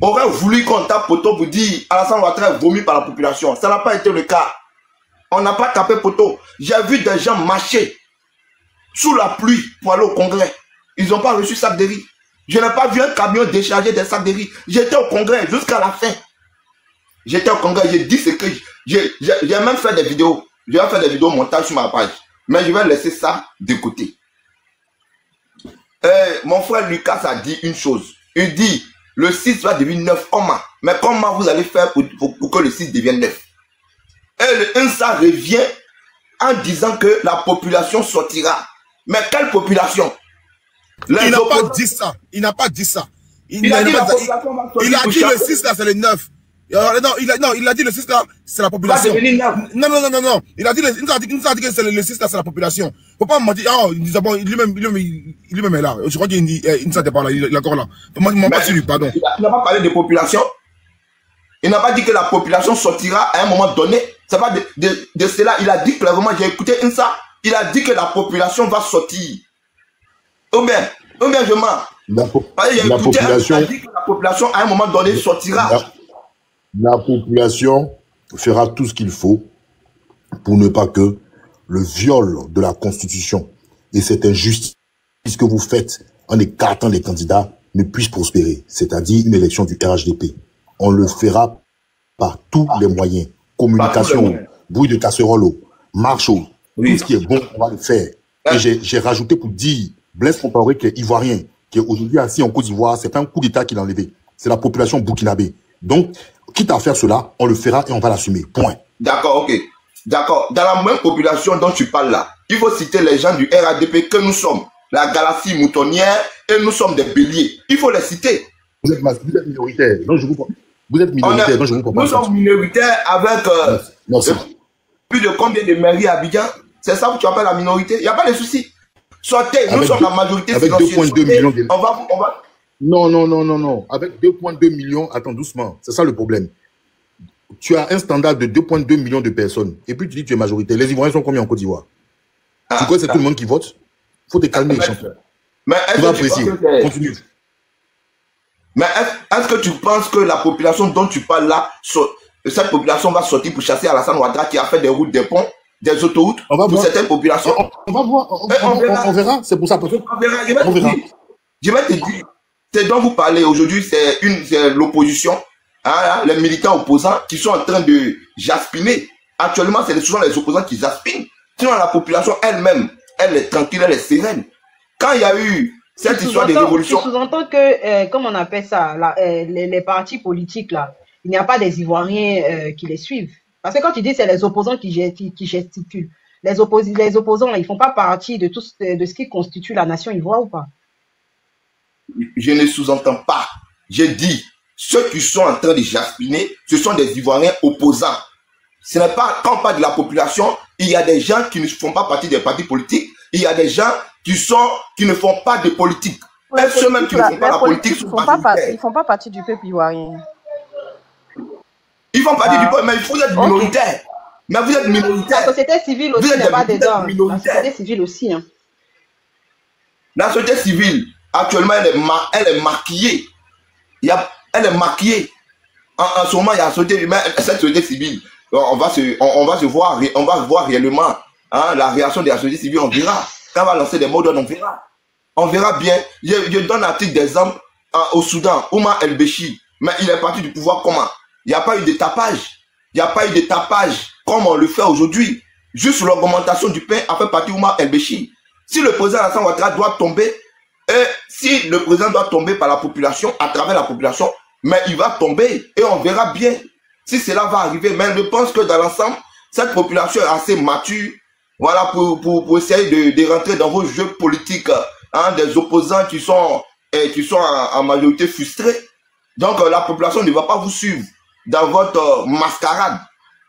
auraient voulu qu'on tape poteau pour dire Alassane Ouattara est vomi par la population. Ça n'a pas été le cas. On n'a pas tapé poteau. J'ai vu des gens marcher sous la pluie pour aller au congrès. Ils n'ont pas reçu sac de riz. Je n'ai pas vu un camion décharger des sacs de riz. J'étais au congrès jusqu'à la fin. J'étais au congrès, j'ai dit ce que j'ai même fait des vidéos. Je vais faire des vidéos montage sur ma page. Mais je vais laisser ça de côté. Mon frère Lucas a dit une chose. Il dit, le 6 va devenir 9 comment? Mais comment vous allez faire pour que le 6 devienne 9? Et le INSA revient en disant que la population sortira. Mais quelle population? Il n'a pas dit ça. Il n'a pas dit ça. Il a dit le 6 là, c'est le 9. Non, il a dit le 6 là, c'est la population. Non. Il a dit que c'est le 6 là, c'est la population. Faut pas me dire, oh, lui-même est là. Je crois qu'il ne s'était pas là, il est encore là. Moi, pas sur lui, pardon. Il n'a pas parlé de population. Il n'a pas dit que la population sortira à un moment donné. C'est pas de cela. Il a dit clairement, j'ai écouté ça. Il a dit que la population va sortir. Ou bien je mens. La population, il a dit que la population à un moment donné sortira. La population fera tout ce qu'il faut pour ne pas que le viol de la Constitution et cette injustice que vous faites en écartant les candidats ne puisse prospérer, c'est-à-dire une élection du RHDP. On le fera par tous les moyens. Communication, bruit de casserole, marche, tout ce qui est bon, on va le faire. Et j'ai rajouté pour dire, Blaise Compaoré qui est ivoirien, qui est aujourd'hui assis en Côte d'Ivoire, c'est pas un coup d'État qu'il a enlevé, c'est la population burkinabé. Donc, quitte à faire cela, on le fera et on va l'assumer. Point. D'accord, ok. D'accord. Dans la même population dont tu parles là, il faut citer les gens du RADP que nous sommes. La galaxie moutonnière et nous sommes des béliers. Il faut les citer. Vous êtes minoritaire. Donc je vous... Vous êtes minoritaire, donc je vous comprends. Nous sommes minoritaires avec plus de combien de mairies à Abidjan? C'est ça que tu appelles la minorité? Il n'y a pas de souci. Sortez, nous sommes la majorité avec 2,2 millions de... On va... Non. Avec 2,2 millions, attends doucement, c'est ça le problème. Tu as un standard de 2,2 millions de personnes. Et puis tu dis que tu es majorité. Les Ivoiriens sont combien en Côte d'Ivoire? Tu crois que c'est tout le monde qui vote? Il faut te calmer, champion. Mais tu vas apprécier. Continue. Mais est-ce que tu penses que la population dont tu parles là, cette population va sortir pour chasser Alassane Ouattara qui a fait des routes, des ponts, des autoroutes pour certaines populations? On va voir. On verra. C'est pour ça. On verra. Je vais te dire. C'est dont vous parlez aujourd'hui, c'est l'opposition, hein, les militants opposants qui sont en train de jaspiner. Actuellement, c'est souvent les opposants qui jaspinent. Sinon, la population elle-même, elle est tranquille, elle est sereine. Quand il y a eu cette histoire de révolution... Tu sous-entends que, comme on appelle ça, les partis politiques, là, il n'y a pas des Ivoiriens qui les suivent. Parce que quand tu dis c'est les opposants qui gesticulent, les opposants, là, ils ne font pas partie de ce qui constitue la nation ivoire ou pas? Je ne sous-entends pas. J'ai dit, ceux qui sont en train de jaspiner, ce sont des Ivoiriens opposants. Ce n'est pas, quand on parle de la population, il y a des gens qui ne font pas partie des partis politiques, il y a des gens qui ne font pas de politique. Ouais, ceux même qui ne font pas la politique sont ils ne font pas partie du peuple ivoirien. Ils font partie du peuple, mais vous êtes minoritaire. Mais vous êtes minoritaire. La société civile aussi n'est pas dedans. La société civile aussi. Hein. La société civile, actuellement, elle est maquillée. Elle est maquillée. En ce moment, il y a cette société civile. On va voir réellement la réaction de la société civile. On verra. Quand on va lancer des mots d'ordre, on verra. On verra bien. Je donne un titre d'exemple au Soudan, Oumar El-Béchir. Mais il est parti du pouvoir comment? Il n'y a pas eu de tapage. Il n'y a pas eu de tapage comme on le fait aujourd'hui. Juste l'augmentation du pain a fait partie Oumar El-Béchir. Si le président Alassane Ouattara doit tomber, et si le président doit tomber par la population, à travers la population, mais il va tomber et on verra bien si cela va arriver. Mais je pense que dans l'ensemble, cette population est assez mature, voilà, pour essayer de rentrer dans vos jeux politiques, hein, des opposants qui sont en majorité frustrés. Donc la population ne va pas vous suivre dans votre mascarade.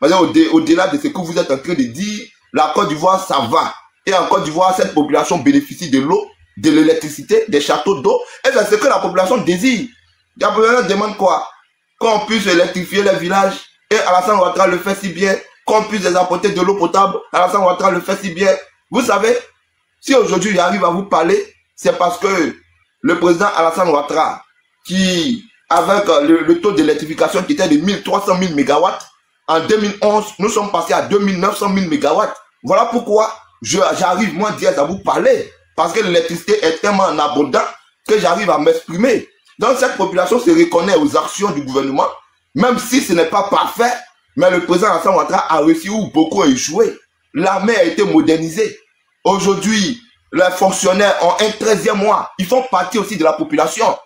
Au-delà de ce que vous êtes en train de dire, la Côte d'Ivoire, ça va. Et en Côte d'Ivoire, cette population bénéficie de l'eau, de l'électricité, des châteaux d'eau. Et c'est ce que la population désire. La population demande quoi? Qu'on puisse électrifier les villages. Et Alassane Ouattara le fait si bien. Qu'on puisse les apporter de l'eau potable. Alassane Ouattara le fait si bien. Vous savez, si aujourd'hui j'arrive à vous parler, c'est parce que le président Alassane Ouattara, qui, avec le taux d'électrification qui était de 1300 000 MW, en 2011, nous sommes passés à 2900 000 MW. Voilà pourquoi j'arrive, moi, direct à vous parler. Parce que l'électricité est tellement en abondance que j'arrive à m'exprimer. Donc, cette population se reconnaît aux actions du gouvernement, même si ce n'est pas parfait, mais le président Alassane Ouattara a réussi où beaucoup ont échoué. L'armée a été modernisée. Aujourd'hui, les fonctionnaires ont un 13e mois. Ils font partie aussi de la population.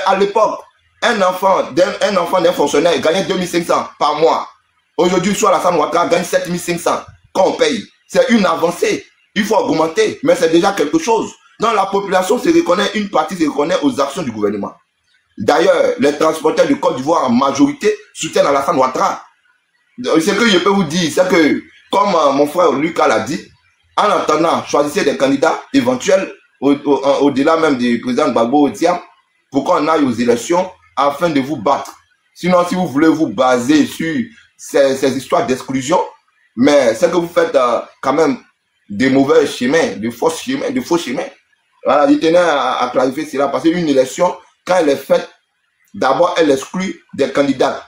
À l'époque, un enfant d'un fonctionnaire gagnait 2500 par mois. Aujourd'hui, soit Alassane Ouattara gagne 7500 quand on paye. C'est une avancée. Il faut augmenter, mais c'est déjà quelque chose. Donc la population se reconnaît, une partie se reconnaît aux actions du gouvernement. D'ailleurs, les transporteurs de Côte d'Ivoire en majorité soutiennent Alassane Ouattara. Ce que je peux vous dire, c'est que, comme mon frère Lucas l'a dit, en attendant, choisissez des candidats éventuels au-delà même du président Gbagbo Otiam pour qu'on aille aux élections afin de vous battre. Sinon, si vous voulez vous baser sur ces histoires d'exclusion, mais c'est que vous faites quand même des mauvais chemins, de faux chemins. Voilà, je tenais à clarifier cela parce qu'une élection, quand elle est faite, d'abord elle exclut des candidats.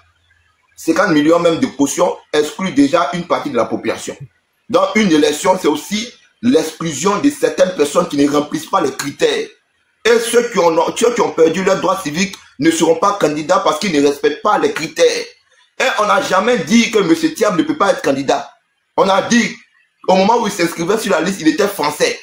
50 millions même de cautions excluent déjà une partie de la population. Donc une élection, c'est aussi l'exclusion de certaines personnes qui ne remplissent pas les critères. Et ceux qui ont perdu leur droit civique ne seront pas candidats parce qu'ils ne respectent pas les critères. Et on n'a jamais dit que M. Thiam ne peut pas être candidat. On a dit, au moment où il s'inscrivait sur la liste, il était français.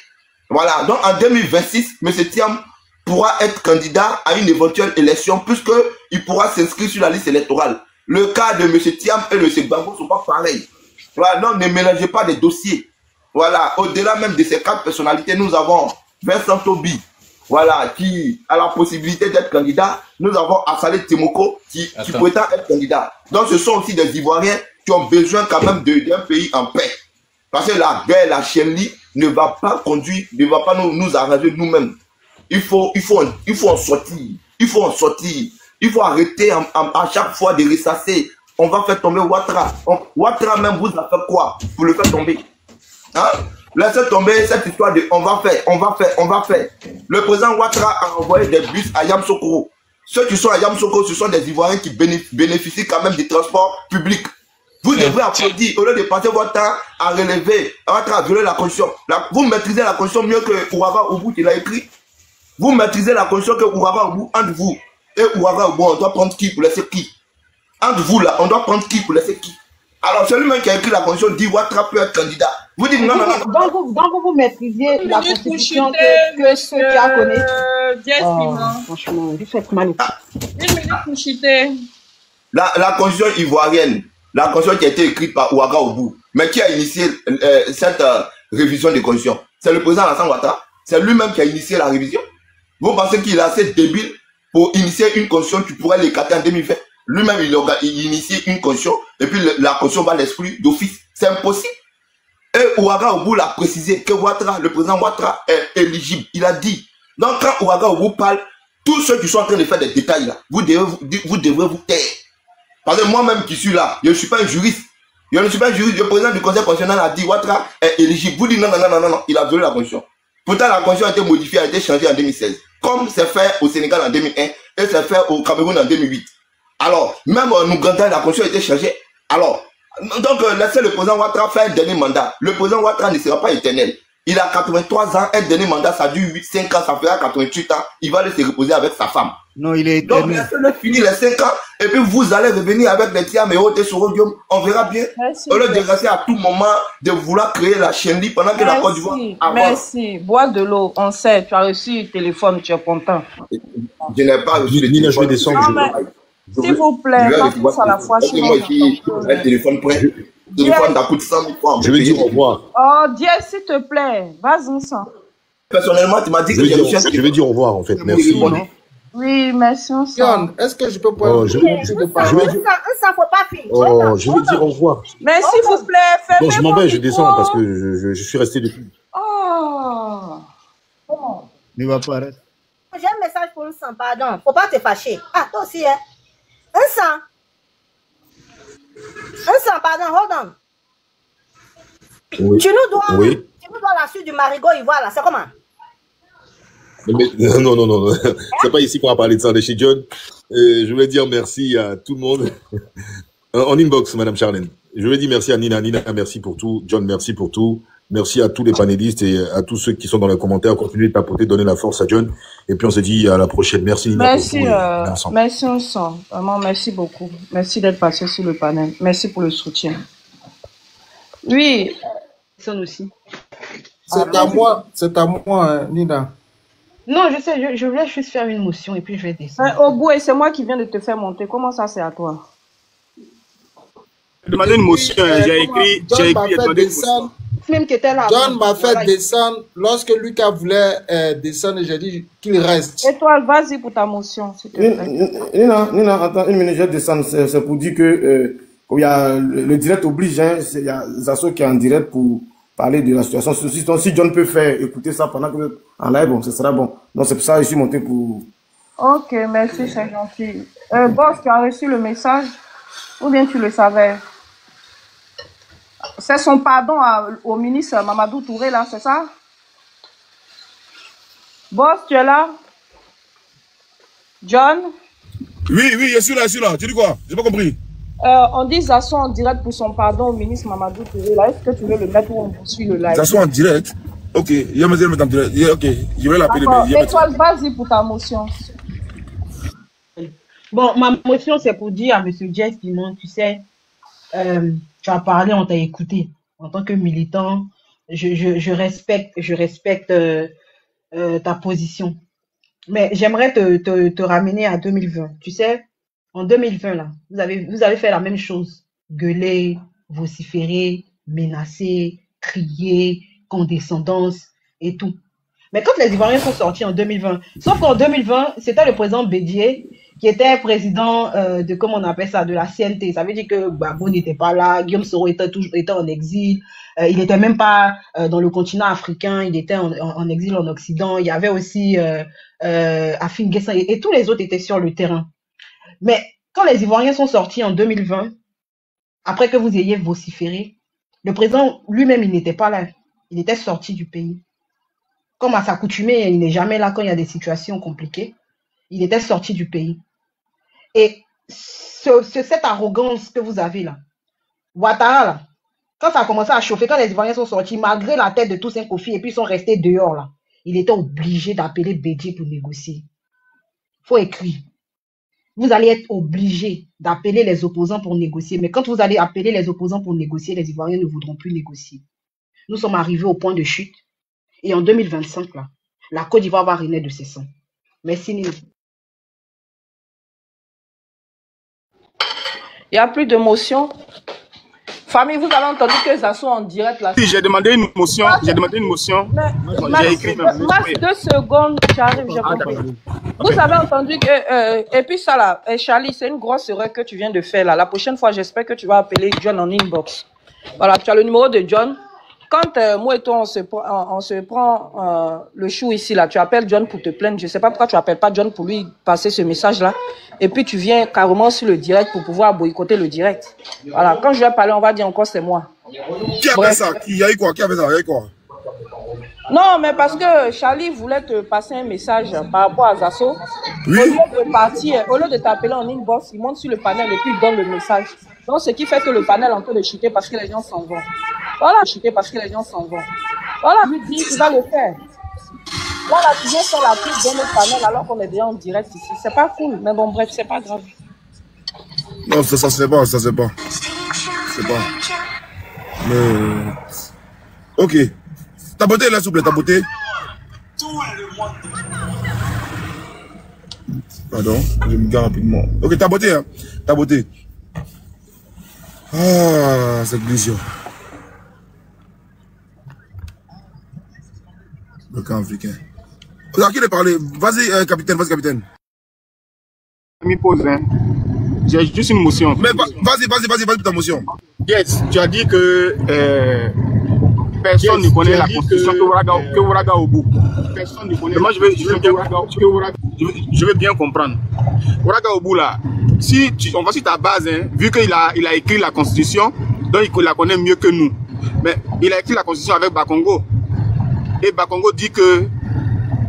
Voilà, donc en 2026, M. Thiam pourra être candidat à une éventuelle élection puisqu'il pourra s'inscrire sur la liste électorale. Le cas de M. Thiam et de M. Gbagbo ne sont pas pareils. Voilà, donc ne mélangez pas les dossiers. Voilà, au-delà même de ces quatre personnalités, nous avons Vincent Tobi, voilà, qui a la possibilité d'être candidat. Nous avons Assalé Timoko qui prétend être candidat. Donc ce sont aussi des Ivoiriens qui ont besoin quand même d'un pays en paix. Parce que la guerre, la chienlit ne va pas conduire, ne va pas nous arranger nous-mêmes. Il faut en sortir. Il faut en sortir. Il faut arrêter à chaque fois de ressasser. On va faire tomber Ouattara. Ouattara même vous a fait quoi pour le faire tomber? Hein? Laissez tomber cette histoire de on va faire. Le président Ouattara a envoyé des bus à Yamoussoukro. Ceux qui sont à Yamoussoukro, ce sont des Ivoiriens qui bénéficient quand même du transport public. Vous devrez applaudir au lieu de passer votre temps à relever, à violer la constitution. Vous maîtrisez la constitution mieux que Ouattara Oubou qui l'a écrit. Vous maîtrisez la constitution que Ouattara Oubou entre vous. Et Ouattara Oubou, on doit prendre qui pour laisser qui? Entre vous là, on doit prendre qui pour laisser qui? Alors celui-même qui a écrit la constitution dit Ouattara peut être candidat. Vous dites non. Donc vous maîtrisez la constitution que ceux qui la connaissent. Franchement, vous faites mal. Une minute pour chuter. La constitution ivoirienne, la constitution qui a été écrite par Ouattara Oubou, mais qui a initié cette révision des constitutions? C'est le président Alassane Ouattara. C'est lui-même qui a initié la révision. Vous pensez qu'il est assez débile pour initier une constitution qui pourrait l'écarter en 2020? Lui-même, il initie une constitution et puis la constitution va l'exclure d'office. C'est impossible. Et Ouattara Oubou l'a précisé que le président Ouattara est éligible. Il a dit. Donc quand Ouattara Oubou parle, tous ceux qui sont en train de faire des détails là, vous devrez vous taire. Parce que moi-même qui suis là, je ne suis pas un juriste. Je ne suis pas un juriste. Le président du Conseil constitutionnel a dit Ouattara est éligible. Vous dites non, il a violé la constitution. Pourtant, la constitution a été modifiée, a été changée en 2016. Comme c'est fait au Sénégal en 2001 et c'est fait au Cameroun en 2008. Alors, même en Ouganda, la constitution a été changée. Alors, donc laissez le président Ouattara faire un dernier mandat. Le président Ouattara ne sera pas éternel. Il a 83 ans, un dernier mandat, ça dure 5 ans, ça fera 88 ans. Il va aller se reposer avec sa femme. Non, il est éternel. Donc, laissez-le finir les 5 ans, et puis vous allez revenir avec les tiers, mais autres sur Rhodium. On verra bien. Au lieu de rester à tout moment, de vouloir créer la chienlit pendant que la Côte d'Ivoire avance. Merci. Bois de l'eau, on sait, tu as reçu le téléphone, tu es content. Je n'ai pas reçu le téléphone. Je vais descendre. S'il vous plaît, pas tous à la fois. Moi ici, un téléphone prêt. Le téléphone ça coûte 100 000 francs. Je vais dire au revoir. Oh, Dieu, s'il te plaît, vas-y ça. Personnellement, tu m'as dit que je vais dire au revoir en fait. Merci. Oui, merci. John, est-ce que je peux prendre je vais dire au revoir. Mais s'il vous plaît, faites. Non, je m'en vais, je descends parce que je suis resté depuis. Oh. Ne va pas arrêter. J'ai un message pour nous sans pardon. Faut pas te fâcher. Ah, toi aussi, hein? Un sang, pardon, hold on. Oui. Tu nous dois la suite du marigot ivoire, là. C'est comment? Non. C'est pas ici qu'on va parler de ça de chez John. Je voulais dire merci à tout le monde. En inbox, Madame Charlène. Je voulais dire merci à Nina. Nina, merci pour tout. John, merci pour tout. Merci à tous les panélistes et à tous ceux qui sont dans les commentaires. Continuez de tapoter, donner la force à John. Et puis on se dit à la prochaine. Merci Nina. Merci ensemble. Vraiment, merci beaucoup. Merci d'être passé sur le panel. Merci pour le soutien. Oui. Aussi. C'est à moi, Nina. Non, je sais, je voulais juste faire une motion et puis je vais descendre. Au bout, et c'est moi qui viens de te faire monter. Comment ça, c'est à toi? Demander une motion, j'ai écrit demander une motion. John m'a fait descendre. Lorsque Lucas voulait descendre, j'ai dit qu'il reste. Étoile, vas-y pour ta motion. Nina, attends une minute, je vais descendre. C'est pour dire que il y a, le direct oblige. Hein, il y a Zasso qui est en direct pour parler de la situation. Si John peut faire écouter ça pendant que en live, bon, ce sera bon. Donc c'est pour ça que je suis monté pour... Ok, merci, c'est gentil. Boss, tu as reçu le message ou bien tu le savais? C'est son pardon au ministre Mamadou Touré, là, c'est ça? Boss, tu es là? John? Oui, je suis là. Tu dis quoi? J'ai pas compris. On dit Zasso en direct pour son pardon au ministre Mamadou Touré, là. Est-ce que tu veux le mettre ou on poursuit le live? Zasso en direct? Ok, je vais me mettre en direct. Ok, je vais l'appeler. Étoile, vas-y pour ta motion. Bon, ma motion, c'est pour dire à M. Jess Pimon, tu sais, tu as parlé, on t'a écouté. En tant que militant, je respecte ta position. Mais j'aimerais te ramener à 2020. Tu sais, en 2020, là, vous avez fait la même chose. Gueuler, vociférer, menacer, crier, condescendance et tout. Mais quand les Ivoiriens sont sortis en 2020, sauf qu'en 2020, c'était le président Bédié qui était président de, comment on appelle ça, de la CNT. Ça veut dire que Gbagbo n'était pas là, Guillaume Soro était en exil, il n'était même pas dans le continent africain, il était en exil en Occident. Il y avait aussi Afin Guessin et tous les autres étaient sur le terrain. Mais quand les Ivoiriens sont sortis en 2020, après que vous ayez vociféré, le président lui-même, il n'était pas là. Il était sorti du pays. Comme à s'accoutumer, il n'est jamais là quand il y a des situations compliquées. Il était sorti du pays. Et cette arrogance que vous avez là, Ouattara, là, quand ça a commencé à chauffer, quand les Ivoiriens sont sortis, malgré la tête de Toussaint Kofi, et puis ils sont restés dehors, là, il était obligé d'appeler Bédié pour négocier. Il faut écrire. Vous allez être obligé d'appeler les opposants pour négocier. Mais quand vous allez appeler les opposants pour négocier, les Ivoiriens ne voudront plus négocier. Nous sommes arrivés au point de chute. Et en 2025, là, la Côte d'Ivoire va renaître de ses sangs. Merci, Nino. Il n'y a plus de motion. Famille, vous avez entendu que ça soit en direct là. Si, j'ai demandé une motion. J'ai demandé une motion. J'ai écrit même. Max, 2 secondes, j'arrive, j'ai compris. Vous avez entendu que... et puis ça là, Charlie, c'est une grosse erreur que tu viens de faire là. La prochaine fois, j'espère que tu vas appeler John en inbox. Voilà, tu as le numéro de John. Quand moi et toi, on se prend le chou ici, là, tu appelles John pour te plaindre. Je ne sais pas pourquoi tu n'appelles pas John pour lui passer ce message-là. Et puis, tu viens carrément sur le direct pour pouvoir boycotter le direct. Voilà, quand je vais parler, on va dire encore c'est moi. Qui a fait ça? Qui a eu quoi? Qui a fait ça? Il y a eu quoi? Non, mais parce que Charlie voulait te passer un message par rapport à Zasso. Oui. Au lieu de t'appeler en inbox, il monte sur le panel et puis il donne le message. Donc, ce qui fait que le panel est en train de chuter parce que les gens s'en vont. Voilà, chuter parce que les gens s'en vont. Voilà, lui dit, il va le faire. Voilà, tu viens faire la pub dans le panel alors qu'on est déjà en direct ici. C'est pas cool, mais bon, bref, c'est pas grave. Non, ça se fait pas, ça se fait pas. C'est pas. Mais... Ok. Ta beauté, là, s'il vous plaît, ta beauté. Pardon, je me gare rapidement. Ok, ta beauté, hein. Ta beauté. Ah, c'est glissant. Le camp africain. Vous avez qui de parler? Vas-y, capitaine, vas-y, capitaine. Mi pose, hein. J'ai juste une motion. Mais vas-y pour ta motion. Yes, tu as dit que personne ne connaît la constitution que Ouattara au bout. Personne ne connaît. Moi, je veux bien comprendre. Ouattara au bout là. Si on va sur ta base, hein, vu qu'il a écrit la constitution, donc il la connaît mieux que nous. Mais il a écrit la constitution avec Bakongo. Et Bakongo dit que,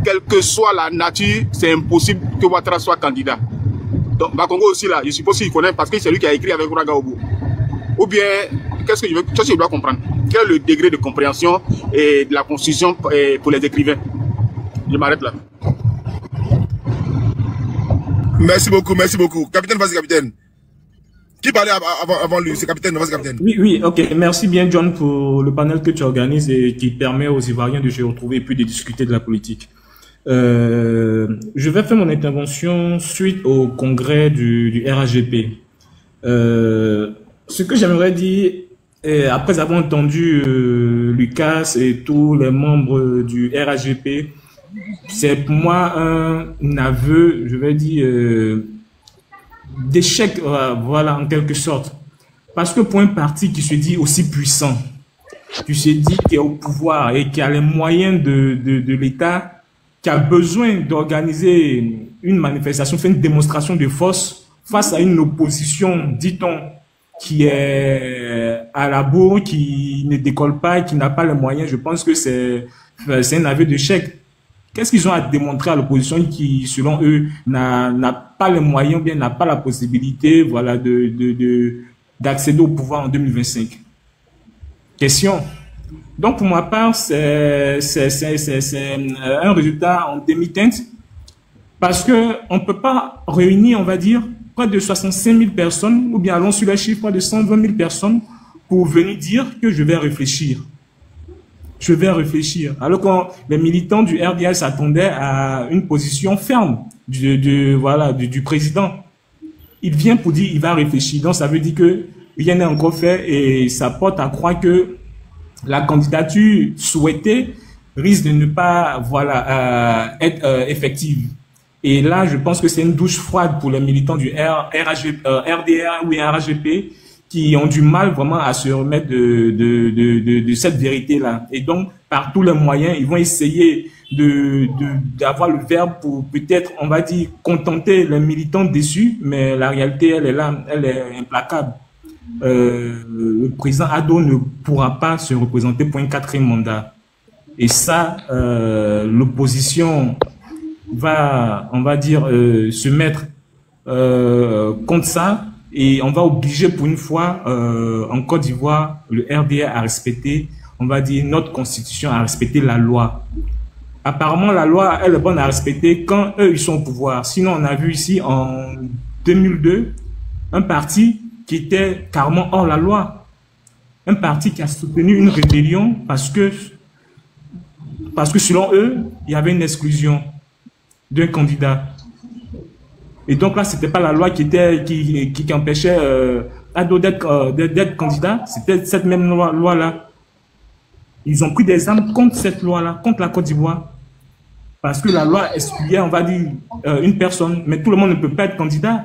quelle que soit la nature, c'est impossible que Ouattara soit candidat. Donc Bakongo aussi là, je suppose qu'il connaît parce que c'est lui qui a écrit avec Ouattara au bout. Ou bien, qu'est-ce que je dois comprendre? Quel est le degré de compréhension et de la constitution pour les écrivains? Je m'arrête là. Merci beaucoup, merci beaucoup. Capitaine, vas-y, capitaine. Qui parlait avant lui? C'est capitaine, vas-y, capitaine. Oui, ok. Merci bien, John, pour le panel que tu organises et qui permet aux Ivoiriens de se retrouver et puis de discuter de la politique. Je vais faire mon intervention suite au congrès du RHGP. Ce que j'aimerais dire, après avoir entendu Lucas et tous les membres du RHGP, c'est pour moi un aveu, je vais dire, d'échec, voilà, en quelque sorte. Parce que pour un parti qui se dit aussi puissant, qui se dit qu'il est au pouvoir et qui a les moyens de l'État, qui a besoin d'organiser une manifestation, faire une démonstration de force face à une opposition, dit-on, qui est à la bourre, qui ne décolle pas, qui n'a pas les moyens, je pense que c'est un aveu d'échec. Qu'est-ce qu'ils ont à démontrer à l'opposition qui, selon eux, n'a pas les moyens, ou bien n'a pas la possibilité, voilà, d'accéder au pouvoir en 2025? Question. Donc, pour ma part, c'est un résultat en demi-teinte, parce que on peut pas réunir, on va dire, près de 65 000 personnes, ou bien allons sur les chiffres, près de 120 000 personnes, pour venir dire que je vais réfléchir. Je vais réfléchir. Alors que les militants du RDS s'attendaient à une position ferme du président. Il vient pour dire il va réfléchir. Donc ça veut dire que rien n'est encore fait et ça porte à croire que la candidature souhaitée risque de ne pas être effective. Et là, je pense que c'est une douche froide pour les militants du RDR ou RHGP qui ont du mal vraiment à se remettre de cette vérité-là. Et donc, par tous les moyens, ils vont essayer d'avoir le verbe pour peut-être, on va dire, contenter les militants déçus, mais la réalité, elle est là, elle est implacable. Le président Ado ne pourra pas se représenter pour un 4e mandat. Et ça, l'opposition va, on va dire, se mettre contre ça, et on va obliger pour une fois en Côte d'Ivoire le RDR à respecter, on va dire, notre constitution, à respecter la loi. Apparemment, la loi, elle est bonne à respecter quand eux, ils sont au pouvoir. Sinon, on a vu ici en 2002 un parti qui était carrément hors la loi, un parti qui a soutenu une rébellion parce que selon eux, il y avait une exclusion d'un candidat. Et donc là, c'était pas la loi qui empêchait Ado d'être candidat, c'était cette même loi-là. Ils ont pris des armes contre cette loi-là, contre la Côte d'Ivoire. Parce que la loi excluait, on va dire, une personne, mais tout le monde ne peut pas être candidat.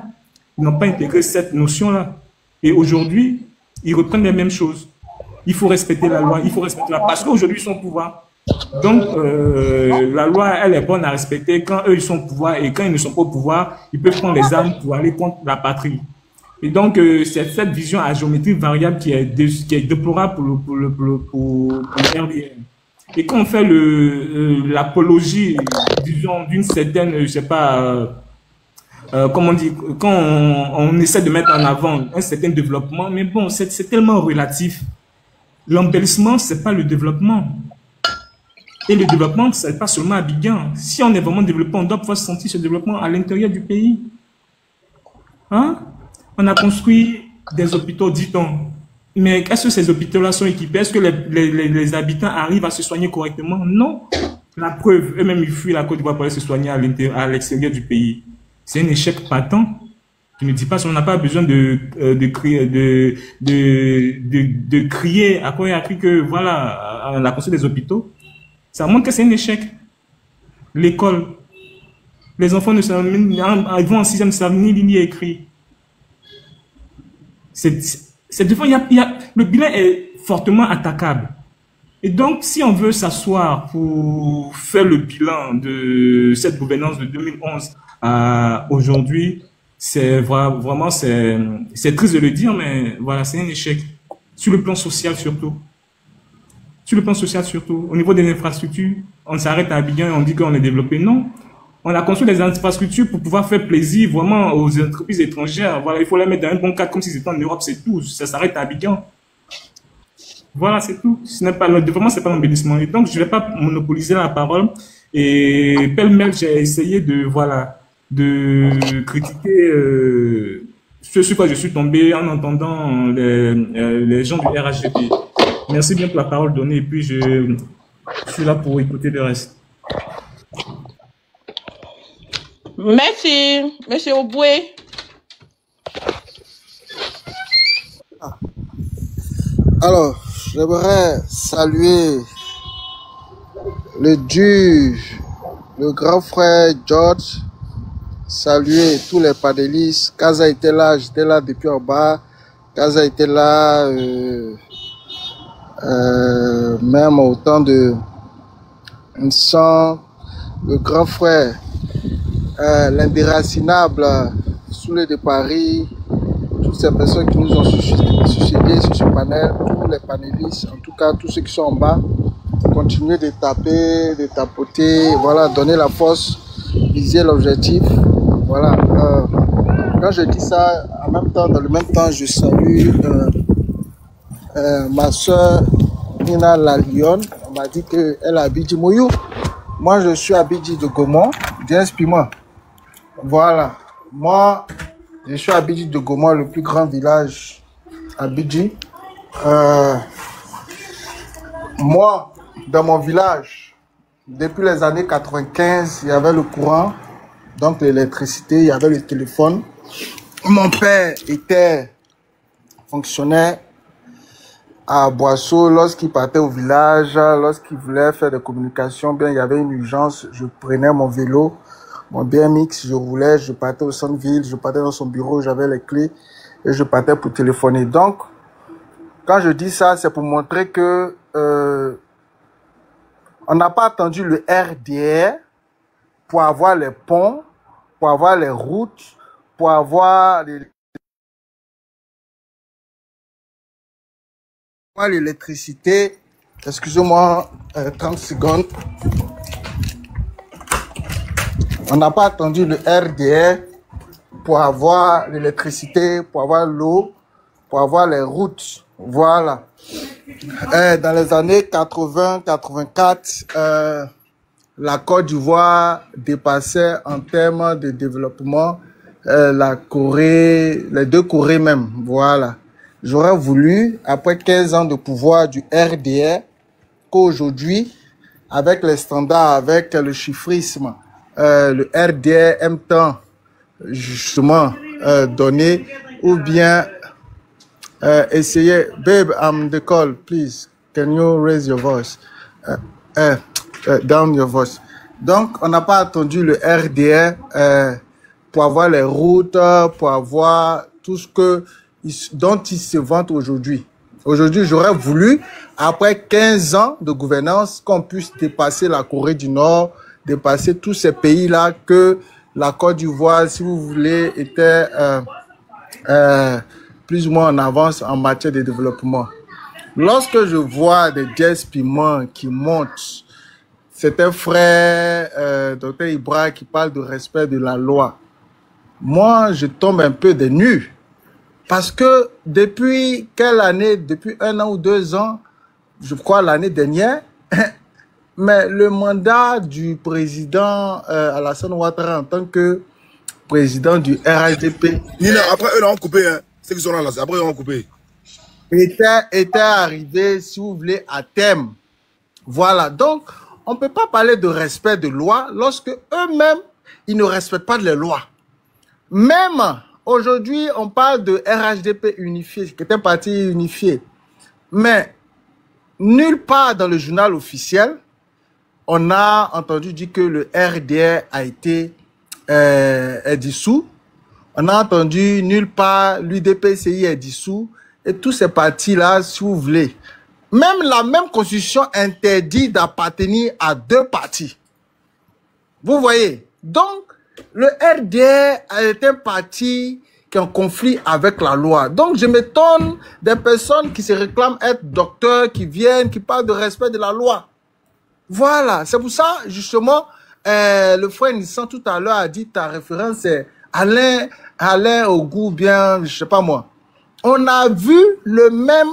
Ils n'ont pas intégré cette notion-là. Et aujourd'hui, ils reprennent les mêmes choses. Il faut respecter la loi, il faut respecter la loi, parce qu'aujourd'hui, ils sont au pouvoir. Donc, la loi, elle est bonne à respecter quand eux, ils sont au pouvoir, et quand ils ne sont pas au pouvoir, ils peuvent prendre les armes pour aller contre la patrie. Et donc, c'est cette vision à géométrie variable qui est déplorable pour le RDR. Et quand on fait l'apologie, disons, d'une certaine, je sais pas, comment on dit, quand on essaie de mettre en avant un certain développement, mais bon, c'est tellement relatif. L'embellissement, c'est pas le développement. Et le développement, c'est pas seulement à Abidjan. Si on est vraiment développé, on doit pouvoir sentir ce développement à l'intérieur du pays. Hein? On a construit des hôpitaux, dit-on. Mais est-ce que ces hôpitaux-là sont équipés? Est-ce que les habitants arrivent à se soigner correctement? Non. La preuve, eux-mêmes, ils fuient la Côte d'Ivoire pour aller se soigner à l'extérieur du pays. C'est un échec patent. Je ne dis pas si on n'a pas besoin de crier à quoi il a cru que, voilà, on a construit des hôpitaux. Ça montre que c'est un échec. L'école. Les enfants ne savent ils vont en 6e, ne savent ni lire ni écrire. Le bilan est fortement attaquable. Et donc, si on veut s'asseoir pour faire le bilan de cette gouvernance de 2011 à aujourd'hui, c'est vraiment, c'est triste de le dire, mais voilà, c'est un échec. Sur le plan social surtout. Sur le plan social surtout. Au niveau des infrastructures, on s'arrête à Abidjan et on dit qu'on est développé. Non. On a construit des infrastructures pour pouvoir faire plaisir vraiment aux entreprises étrangères. Voilà, il faut les mettre dans un bon cadre comme si c'était en Europe, c'est tout. Ça s'arrête à Abidjan. Voilà, c'est tout. Ce n'est pas le développement, c'est pas l'embellissement. Et donc, je ne vais pas monopoliser la parole. Et pêle-mêle, j'ai essayé de critiquer ce sur quoi je suis tombé en entendant les gens du RHGP. Merci bien pour la parole donnée. Et puis, je suis là pour écouter le reste. Merci, Monsieur Oboué. Alors, j'aimerais saluer le juge, le grand frère George, saluer tous les panélistes. Kaza était là, j'étais là depuis en bas. Kaza était là, même au temps de le grand frère, l'indéracinable Soulé de Paris, toutes ces personnes qui nous ont succédé sur ce panel, tous les panélistes, en tout cas tous ceux qui sont en bas, continuer de taper, de tapoter, voilà, donner la force, viser l'objectif. Voilà. Quand je dis ça, en même temps, dans le même temps, je salue ma soeur Nina Lalion. On m'a dit qu'elle habite Mouyou. Moi, je suis à Bidji de Gaumont, d'Inspiment. Voilà. Moi, je suis à Bidji de Gaumont, le plus grand village à Bidji. Moi, dans mon village, depuis les années 95, il y avait le courant, donc l'électricité, il y avait le téléphone. Mon père était fonctionnaire à Boisseau, lorsqu'il partait au village, lorsqu'il voulait faire des communications, bien, il y avait une urgence, je prenais mon vélo, mon BMX, je roulais, je partais au centre-ville, je partais dans son bureau, j'avais les clés et je partais pour téléphoner. Donc, quand je dis ça, c'est pour montrer que on n'a pas attendu le RDR pour avoir les ponts, pour avoir les routes, pour avoir l'électricité. Excusez-moi, 30 secondes. On n'a pas attendu le RDR pour avoir l'électricité, pour avoir l'eau, pour avoir les routes. Voilà. Dans les années 80-84, la Côte d'Ivoire dépassait en termes de développement la Corée, les deux Corées même. Voilà. J'aurais voulu, après 15 ans de pouvoir du RDR, qu'aujourd'hui, avec les standards, avec le chiffrisme, le RDR aime tant justement donner, ou bien essayer. Babe, I'm the call, please. Can you raise your voice? Down your voice. Donc, on n'a pas attendu le RDR pour avoir les routes, pour avoir tout ce dont ils se vantent aujourd'hui. Aujourd'hui, j'aurais voulu, après 15 ans de gouvernance, qu'on puisse dépasser la Corée du Nord, dépasser tous ces pays-là, que la Côte d'Ivoire, si vous voulez, était plus ou moins en avance en matière de développement. Lorsque je vois des Jazz Piment qui montent, c'est un frère, Dr Ibra, qui parle de respect de la loi. Moi, je tombe un peu des nues. Parce que depuis quelle année, depuis 1 an ou 2 ans, je crois l'année dernière, mais le mandat du président Alassane Ouattara en tant que président du RHDP... Nina, après eux l'ont coupé, hein. Ceux qui sont là, après eux l'ont coupé. Était arrivé, si vous voulez, à terme. Voilà, donc on ne peut pas parler de respect de loi lorsque eux-mêmes, ils ne respectent pas les lois. Même aujourd'hui, on parle de RHDP unifié, qui est un parti unifié. Mais nulle part dans le journal officiel, on a entendu dire que le RDR a été dissous. On a entendu nulle part l'UDPCI est dissous. Et tous ces partis-là, si vous voulez. Même la même constitution interdit d'appartenir à 2 partis. Vous voyez. Donc, le RDR est un parti qui est en conflit avec la loi. Donc, je m'étonne des personnes qui se réclament être docteurs, qui viennent, qui parlent de respect de la loi. Voilà. C'est pour ça, justement, le frère Nissan tout à l'heure a dit ta référence c'est Alain Ogou, bien, je sais pas moi. On a vu le même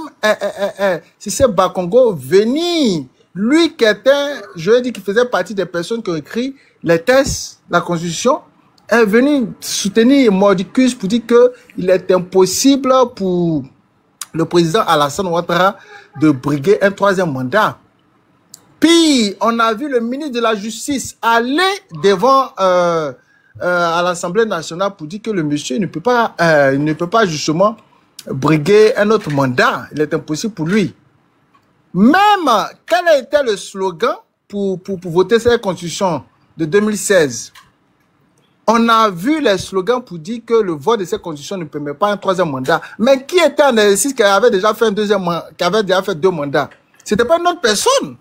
Cissé Bakongo venir. Lui qui était, je vais dire, qui faisait partie des personnes qui ont écrit les textes, la Constitution, est venu soutenir Mordicus pour dire qu'il est impossible pour le président Alassane Ouattara de briguer un 3e mandat. Puis, on a vu le ministre de la Justice aller devant à l'Assemblée nationale pour dire que le monsieur ne peut pas justement briguer un autre mandat. Il est impossible pour lui. Même, quel a été le slogan pour voter cette constitution de 2016? On a vu les slogans pour dire que le vote de cette constitution ne permet pas un 3e mandat. Mais qui était en exercice qui avait déjà fait qui avait déjà fait 2 mandats? C'était pas une autre personne.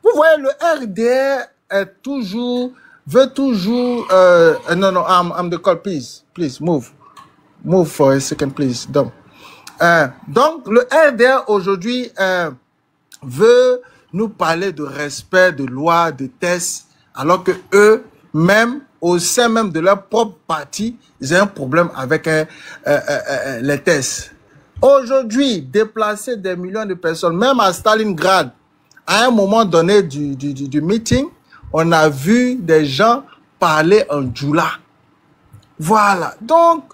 Vous voyez, le RDR veut toujours, non, I'm the call, please, move for a second, please, donc le RDR aujourd'hui veut nous parler de respect de loi, de tests, alors que eux-mêmes, au sein même de leur propre parti, ils ont un problème avec les tests. Aujourd'hui, déplacer des millions de personnes, même à Stalingrad, à un moment donné du meeting, on a vu des gens parler en djoula. Voilà. Donc,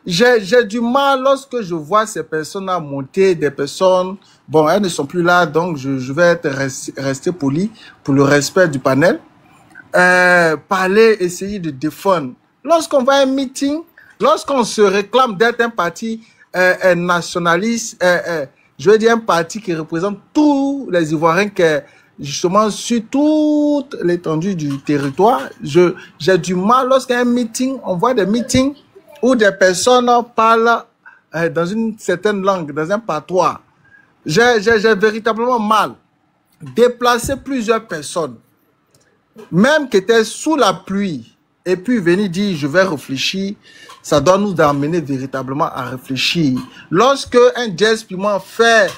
j'ai du mal lorsque je vois ces personnes-là monter, des personnes, bon, elles ne sont plus là, donc je vais rester poli pour le respect du panel. Parler, essayer de défendre. Lorsqu'on va à un meeting, lorsqu'on se réclame d'être un parti nationaliste je veux dire un parti qui représente tous les Ivoiriens, qui est justement sur toute l'étendue du territoire. J'ai du mal lorsqu'il y a un meeting, on voit des meetings où des personnes parlent dans une certaine langue, dans un patois. J'ai véritablement mal. Déplacer plusieurs personnes, même qui étaient sous la pluie, et puis venir dire je vais réfléchir, ça doit nous amener véritablement à réfléchir. Lorsque un Jazz Piment fait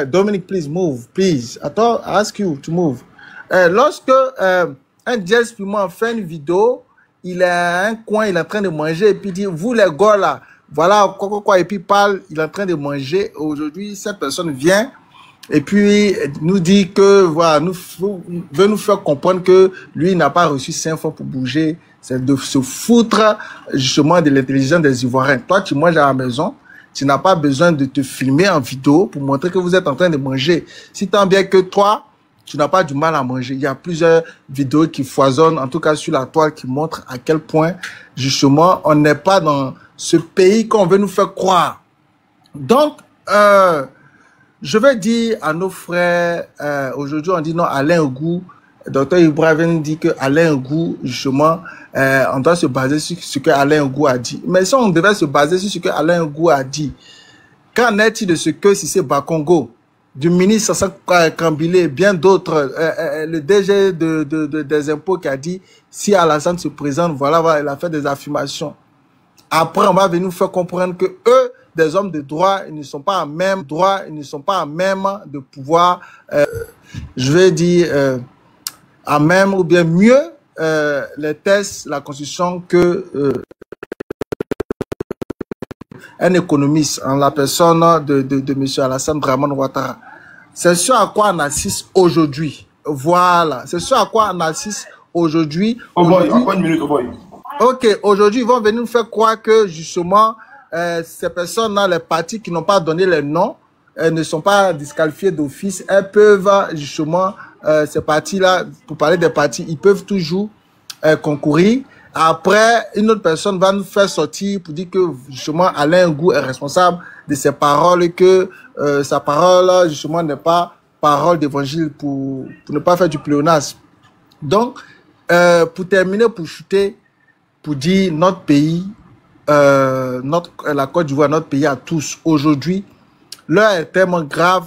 Dominic, please move, please. Attends, I ask you to move. Lorsque un Jazz Piment fait une vidéo, il est à un coin, il est en train de manger, et puis dit vous les gars là, voilà quoi, et puis parle, il est en train de manger. Aujourd'hui, cette personne vient et puis nous dit que voilà, veut nous faire comprendre que lui n'a pas reçu 5 francs pour bouger. C'est de se foutre justement de l'intelligence des Ivoiriens. Toi, tu manges à la maison, tu n'as pas besoin de te filmer en vidéo pour montrer que vous êtes en train de manger. Si tant bien que toi, tu n'as pas du mal à manger. Il y a plusieurs vidéos qui foisonnent, en tout cas sur la toile, qui montrent à quel point justement on n'est pas dans ce pays qu'on veut nous faire croire. Donc, je vais dire à nos frères, aujourd'hui on dit non, Alain Ogou, Dr Ibrahim dit que Alain Ogou, justement, on doit se baser sur ce que Alain Ogou a dit. Mais si on devait se baser sur ce que Alain Ogou a dit, qu'en est-il de ce que Cissé Bakongo, du ministre Sassan Kambilé, bien d'autres, le DG des impôts qui a dit si Alassane se présente, voilà, il a fait des affirmations. Après, on va venir nous faire comprendre que eux, des hommes de droit, ils ne sont pas à même droit, ils ne sont pas à même de pouvoir, je vais dire, à même ou bien mieux les tests, la constitution que un économiste en la personne de M. Alassane Draman Ouattara. C'est ce à quoi on assiste aujourd'hui. Voilà, c'est ce à quoi on assiste aujourd'hui. Ok, aujourd'hui, ils vont venir nous faire croire que justement, ces personnes-là, les partis qui n'ont pas donné les noms, ne sont pas disqualifiés d'office. Elles peuvent justement, ces partis-là, pour parler des partis, ils peuvent toujours concourir. Après, une autre personne va nous faire sortir pour dire que justement Alain Ogou est responsable de ses paroles, que sa parole justement n'est pas parole d'évangile pour ne pas faire du pléonasme. Donc, pour terminer, pour chuter, pour dire notre pays, la Côte d'Ivoire, notre pays à tous, aujourd'hui, l'heure est tellement grave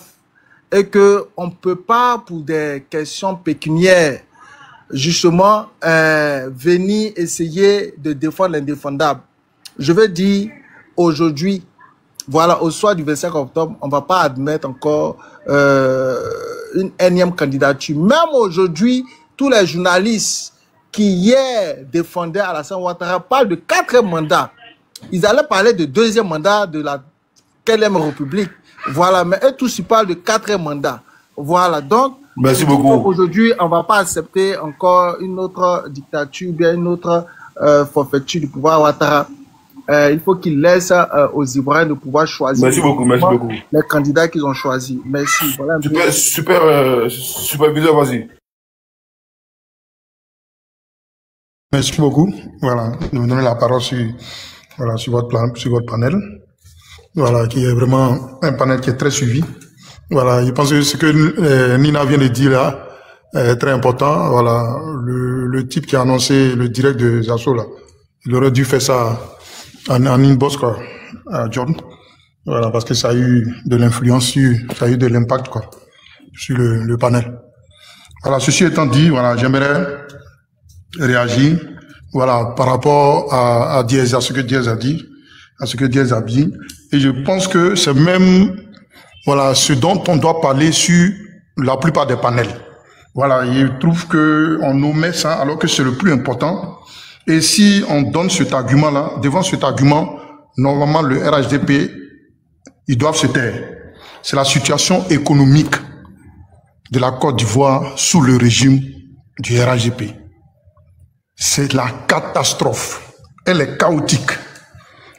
et que on ne peut pas, pour des questions pécuniaires, justement, venir essayer de défendre l'indéfendable. Je veux dire, aujourd'hui, voilà, au soir du 25 octobre, on ne va pas admettre encore une énième candidature. Même aujourd'hui, tous les journalistes qui hier défendaient Alassane Ouattara parlent de 4e mandat. Ils allaient parler de 2e mandat de la 4e République. Voilà, mais eux tous ils parlent de 4e mandat. Voilà, donc, merci beaucoup. Aujourd'hui, on ne va pas accepter encore une autre dictature, bien une autre forfaiture du pouvoir Ouattara. Il faut qu'ils laissent aux Ivoiriens de pouvoir choisir. Merci beaucoup, les candidats qu'ils ont choisis. Merci. Voilà super bizarre, vas-y. Merci beaucoup. Voilà, de me donner la parole sur votre panel. Voilà, qui est vraiment un panel qui est très suivi. Voilà, je pense que ce que Nina vient de dire là est très important. Voilà, le type qui a annoncé le direct de Zasso là, il aurait dû faire ça en inbox quoi, à John. Voilà, parce que ça a eu de l'influence ça a eu de l'impact quoi, sur le panel. Voilà, ceci étant dit, voilà, j'aimerais réagir, voilà, par rapport à Diaz, à ce que Diaz a dit, à ce que Diaz a dit. Et je pense que c'est même, voilà, ce dont on doit parler sur la plupart des panels. Voilà, je trouve que on omet ça alors que c'est le plus important. Et si on donne cet argument-là, devant cet argument, normalement le RHDP, ils doivent se taire. C'est la situation économique de la Côte d'Ivoire sous le régime du RHDP. C'est la catastrophe. Elle est chaotique.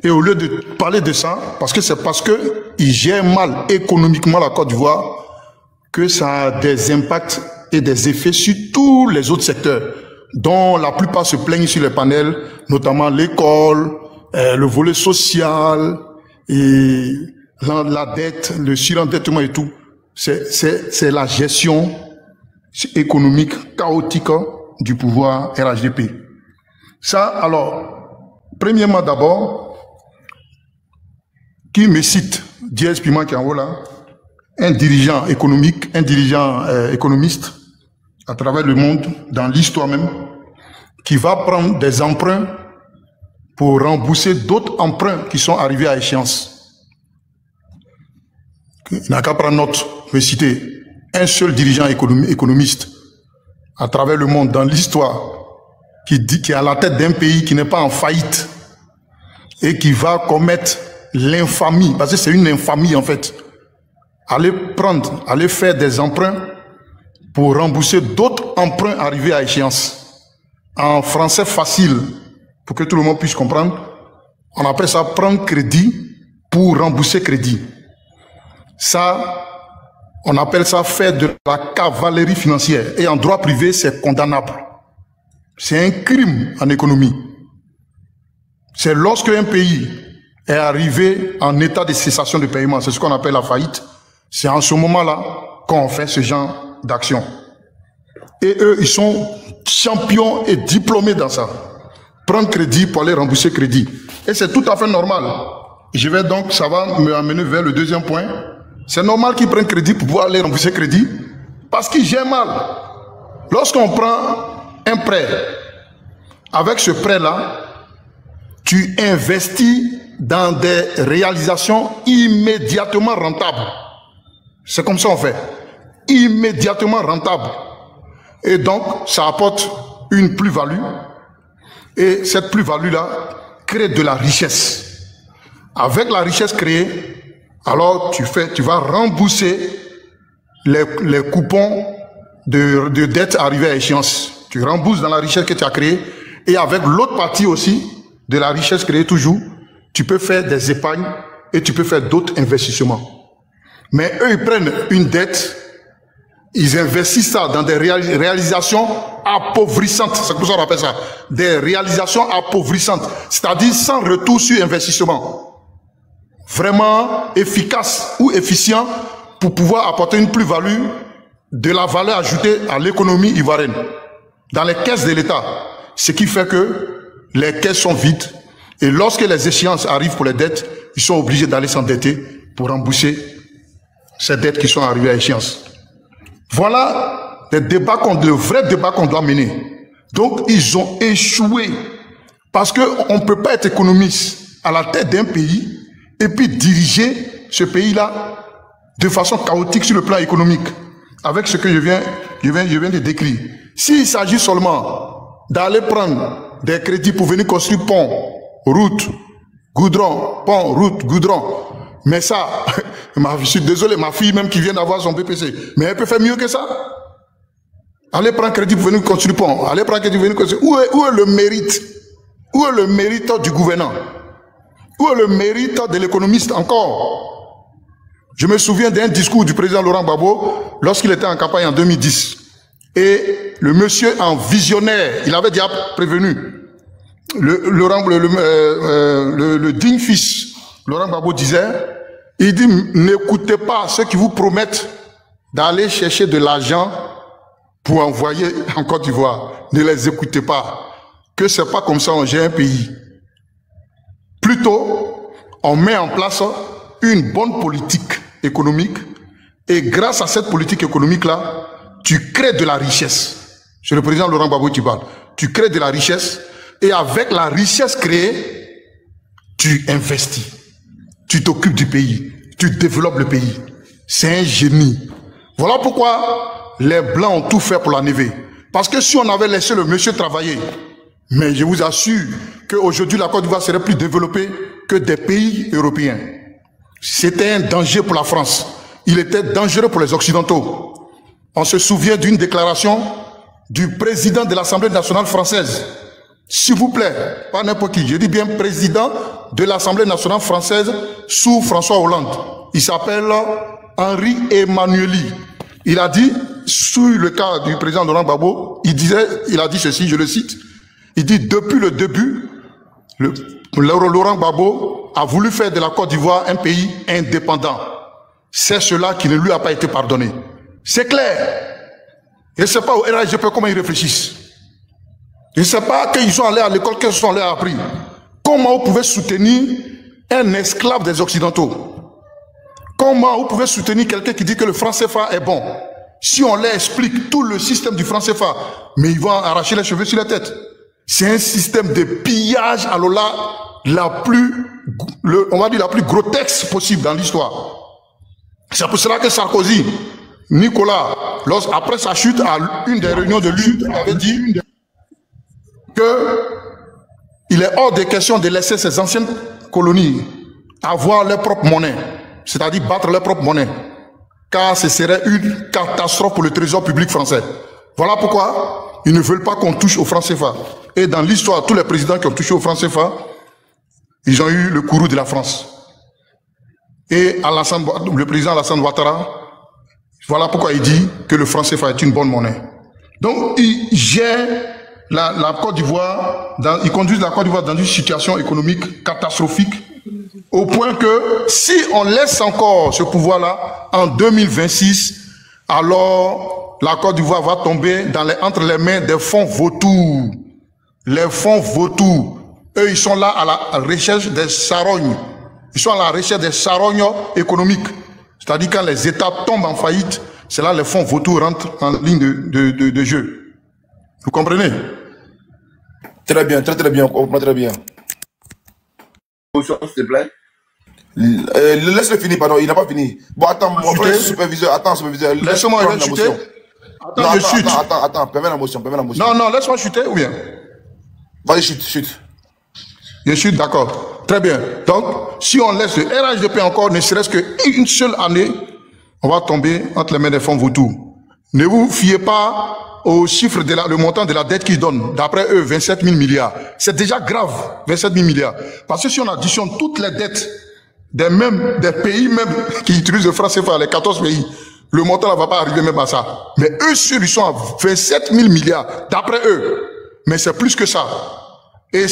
Et au lieu de parler de ça, parce que c'est parce qu'ils gèrent mal économiquement la Côte d'Ivoire que ça a des impacts et des effets sur tous les autres secteurs, dont la plupart se plaignent sur les panels, notamment l'école, le volet social et la dette, le surendettement et tout, c'est la gestion économique chaotique du pouvoir RHDP. Ça, alors, premièrement d'abord, qui me cite Diez Piment qui est en haut là, un dirigeant économique, un dirigeant économiste à travers le monde, dans l'histoire même, qui va prendre des emprunts pour rembourser d'autres emprunts qui sont arrivés à échéance. Il n'a qu'à prendre note, je vais citer un seul dirigeant économiste à travers le monde, dans l'histoire, qui est à la tête d'un pays qui n'est pas en faillite et qui va commettre l'infamie, parce que c'est une infamie en fait, aller faire des emprunts pour rembourser d'autres emprunts arrivés à échéance. En français facile, pour que tout le monde puisse comprendre, on appelle ça prendre crédit pour rembourser crédit. Ça, on appelle ça faire de la cavalerie financière. Et en droit privé, c'est condamnable. C'est un crime en économie. C'est lorsque un pays est arrivé en état de cessation de paiement, c'est ce qu'on appelle la faillite, c'est en ce moment-là qu'on fait ce genre d'action. Et eux, ils sont champions et diplômés dans ça. Prendre crédit pour aller rembourser crédit. Et c'est tout à fait normal. Je vais donc, ça va me amener vers le deuxième point. C'est normal qu'ils prennent crédit pour pouvoir aller rembourser crédit, parce qu'ils gèrent mal. Lorsqu'on prend un prêt, avec ce prêt-là, tu investis dans des réalisations immédiatement rentables. C'est comme ça on fait. Immédiatement rentable. Et donc, ça apporte une plus-value. Et cette plus-value-là crée de la richesse. Avec la richesse créée, alors tu vas rembourser les coupons de dettes arrivées à échéance. Tu rembourses dans la richesse que tu as créée. Et avec l'autre partie aussi, de la richesse créée toujours, tu peux faire des épargnes et tu peux faire d'autres investissements. Mais eux, ils prennent une dette, ils investissent ça dans des réalisations appauvrissantes. C'est comme ça qu'on appelle ça. Des réalisations appauvrissantes. C'est-à-dire sans retour sur investissement. Vraiment efficace ou efficient pour pouvoir apporter une plus-value de la valeur ajoutée à l'économie ivoirienne. Dans les caisses de l'État. Ce qui fait que les caisses sont vides. Et lorsque les échéances arrivent pour les dettes, ils sont obligés d'aller s'endetter pour rembourser ces dettes qui sont arrivées à échéance. Voilà le vrai débat qu'on doit mener. Donc, ils ont échoué. Parce qu'on ne peut pas être économiste à la tête d'un pays et puis diriger ce pays-là de façon chaotique sur le plan économique. Avec ce que je viens de décrire. S'il s'agit seulement d'aller prendre des crédits pour venir construire pont, route, goudron, pont, route, goudron. Mais ça, je suis désolé, ma fille même qui vient d'avoir son BPC, mais elle peut faire mieux que ça. Allez prendre crédit pour venir construire pont, allez prendre crédit pour venir construire. Où est le mérite? Où est le mérite du gouvernant? Où est le mérite de l'économiste encore? Je me souviens d'un discours du président Laurent Gbagbo lorsqu'il était en campagne en 2010. Et le monsieur en visionnaire, il avait déjà prévenu le digne fils, Laurent Gbagbo disait, il dit, n'écoutez pas ceux qui vous promettent d'aller chercher de l'argent pour envoyer en Côte d'Ivoire. Ne les écoutez pas. Que c'est pas comme ça on gère un pays. Plutôt, on met en place une bonne politique économique et grâce à cette politique économique-là, tu crées de la richesse. C'est le président Laurent Gbagbo qui parle. Tu crées de la richesse et avec la richesse créée, tu investis. Tu t'occupes du pays. Tu développes le pays. C'est un génie. Voilà pourquoi les Blancs ont tout fait pour l'enlever. Parce que si on avait laissé le monsieur travailler, mais je vous assure qu'aujourd'hui la Côte d'Ivoire serait plus développée que des pays européens. C'était un danger pour la France. Il était dangereux pour les Occidentaux. On se souvient d'une déclaration du président de l'Assemblée nationale française. S'il vous plaît, pas n'importe qui, je dis bien président de l'Assemblée nationale française sous François Hollande. Il s'appelle Henri Emmanueli. Il a dit, sous le cas du président Laurent Gbagbo, il a dit ceci, je le cite, il dit, depuis le début, Laurent Gbagbo a voulu faire de la Côte d'Ivoire un pays indépendant. C'est cela qui ne lui a pas été pardonné. C'est clair. Je ne sais pas au RHDP comment ils réfléchissent. Je ne sais pas quand ils sont allés à l'école, qu'est-ce qu'ils sont allés apprendre. Comment vous pouvez soutenir un esclave des Occidentaux? Comment vous pouvez soutenir quelqu'un qui dit que le franc CFA est bon? Si on leur explique tout le système du franc CFA, mais ils vont arracher les cheveux sur la tête. C'est un système de pillage, alors là, on va dire la plus grotesque possible dans l'histoire. C'est pour cela que Sarkozy, Nicolas, après sa chute, à une des réunions de lutte, avait dit que il est hors de question de laisser ces anciennes colonies avoir leur propre monnaie, c'est-à-dire battre leur propre monnaie, car ce serait une catastrophe pour le trésor public français. Voilà pourquoi ils ne veulent pas qu'on touche au franc CFA. Et dans l'histoire, tous les présidents qui ont touché au franc CFA, ils ont eu le courroux de la France. Et le président Alassane Ouattara, voilà pourquoi il dit que le franc CFA est une bonne monnaie. Donc, il gère la Côte d'Ivoire, ils conduisent la Côte d'Ivoire dans une situation économique catastrophique, au point que si on laisse encore ce pouvoir-là, en 2026, alors la Côte d'Ivoire va tomber entre les mains des fonds vautours. Les fonds vautours, eux, ils sont là à la recherche des charognes. Ils sont à la recherche des charognes économiques. C'est-à-dire quand les États tombent en faillite, c'est là les fonds vautours rentrent en ligne de jeu. Vous comprenez? Très bien, très bien, on comprend très bien. S'il te plaît. Laisse-le finir, pardon, il n'a pas fini. Bon, attends, mon frère superviseur, superviseur. Laisse-moi chuter. Attends, je chute. Attends, permets la motion, Non, laisse-moi chuter ou bien? Vas-y, chute. Je chute, d'accord. Très bien. Donc, si on laisse le RHDP encore, ne serait-ce qu'une seule année, on va tomber entre les mains des fonds vautours. Ne vous fiez pas au chiffre le montant de la dette qu'ils donnent. D'après eux, 27 000 milliards. C'est déjà grave, 27 000 milliards. Parce que si on additionne toutes les dettes des pays même qui utilisent le franc CFA, les 14 pays, le montant ne va pas arriver même à ça. Mais eux, ils sont à 27 000 milliards, d'après eux. Mais c'est plus que ça. Et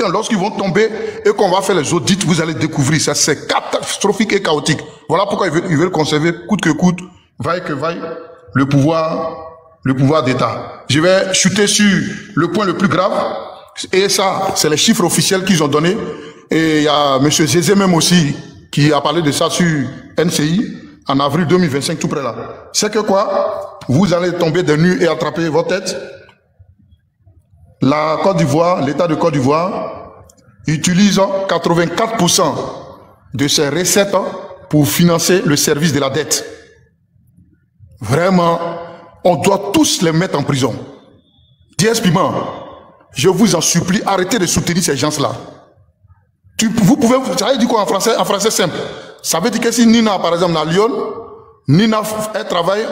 lorsqu'ils vont tomber et qu'on va faire les audits, vous allez découvrir ça. C'est catastrophique et chaotique. Voilà pourquoi ils veulent conserver coûte que coûte, vaille que vaille, le pouvoir d'État. Je vais chuter sur le point le plus grave. Et ça, c'est les chiffres officiels qu'ils ont donnés. Et il y a M. Zézé même aussi qui a parlé de ça sur NCI en avril 2025, tout près là. C'est que quoi? Vous allez tomber des nues et attraper votre tête. La Côte d'Ivoire, l'État de Côte d'Ivoire, utilise 84% de ses recettes pour financer le service de la dette. Vraiment, on doit tous les mettre en prison. DS Piment, je vous en supplie, arrêtez de soutenir ces gens-là. Ça veut dire quoi en français? En français simple. Ça veut dire que si Nina, par exemple, à Lyon, Nina, elle travaille,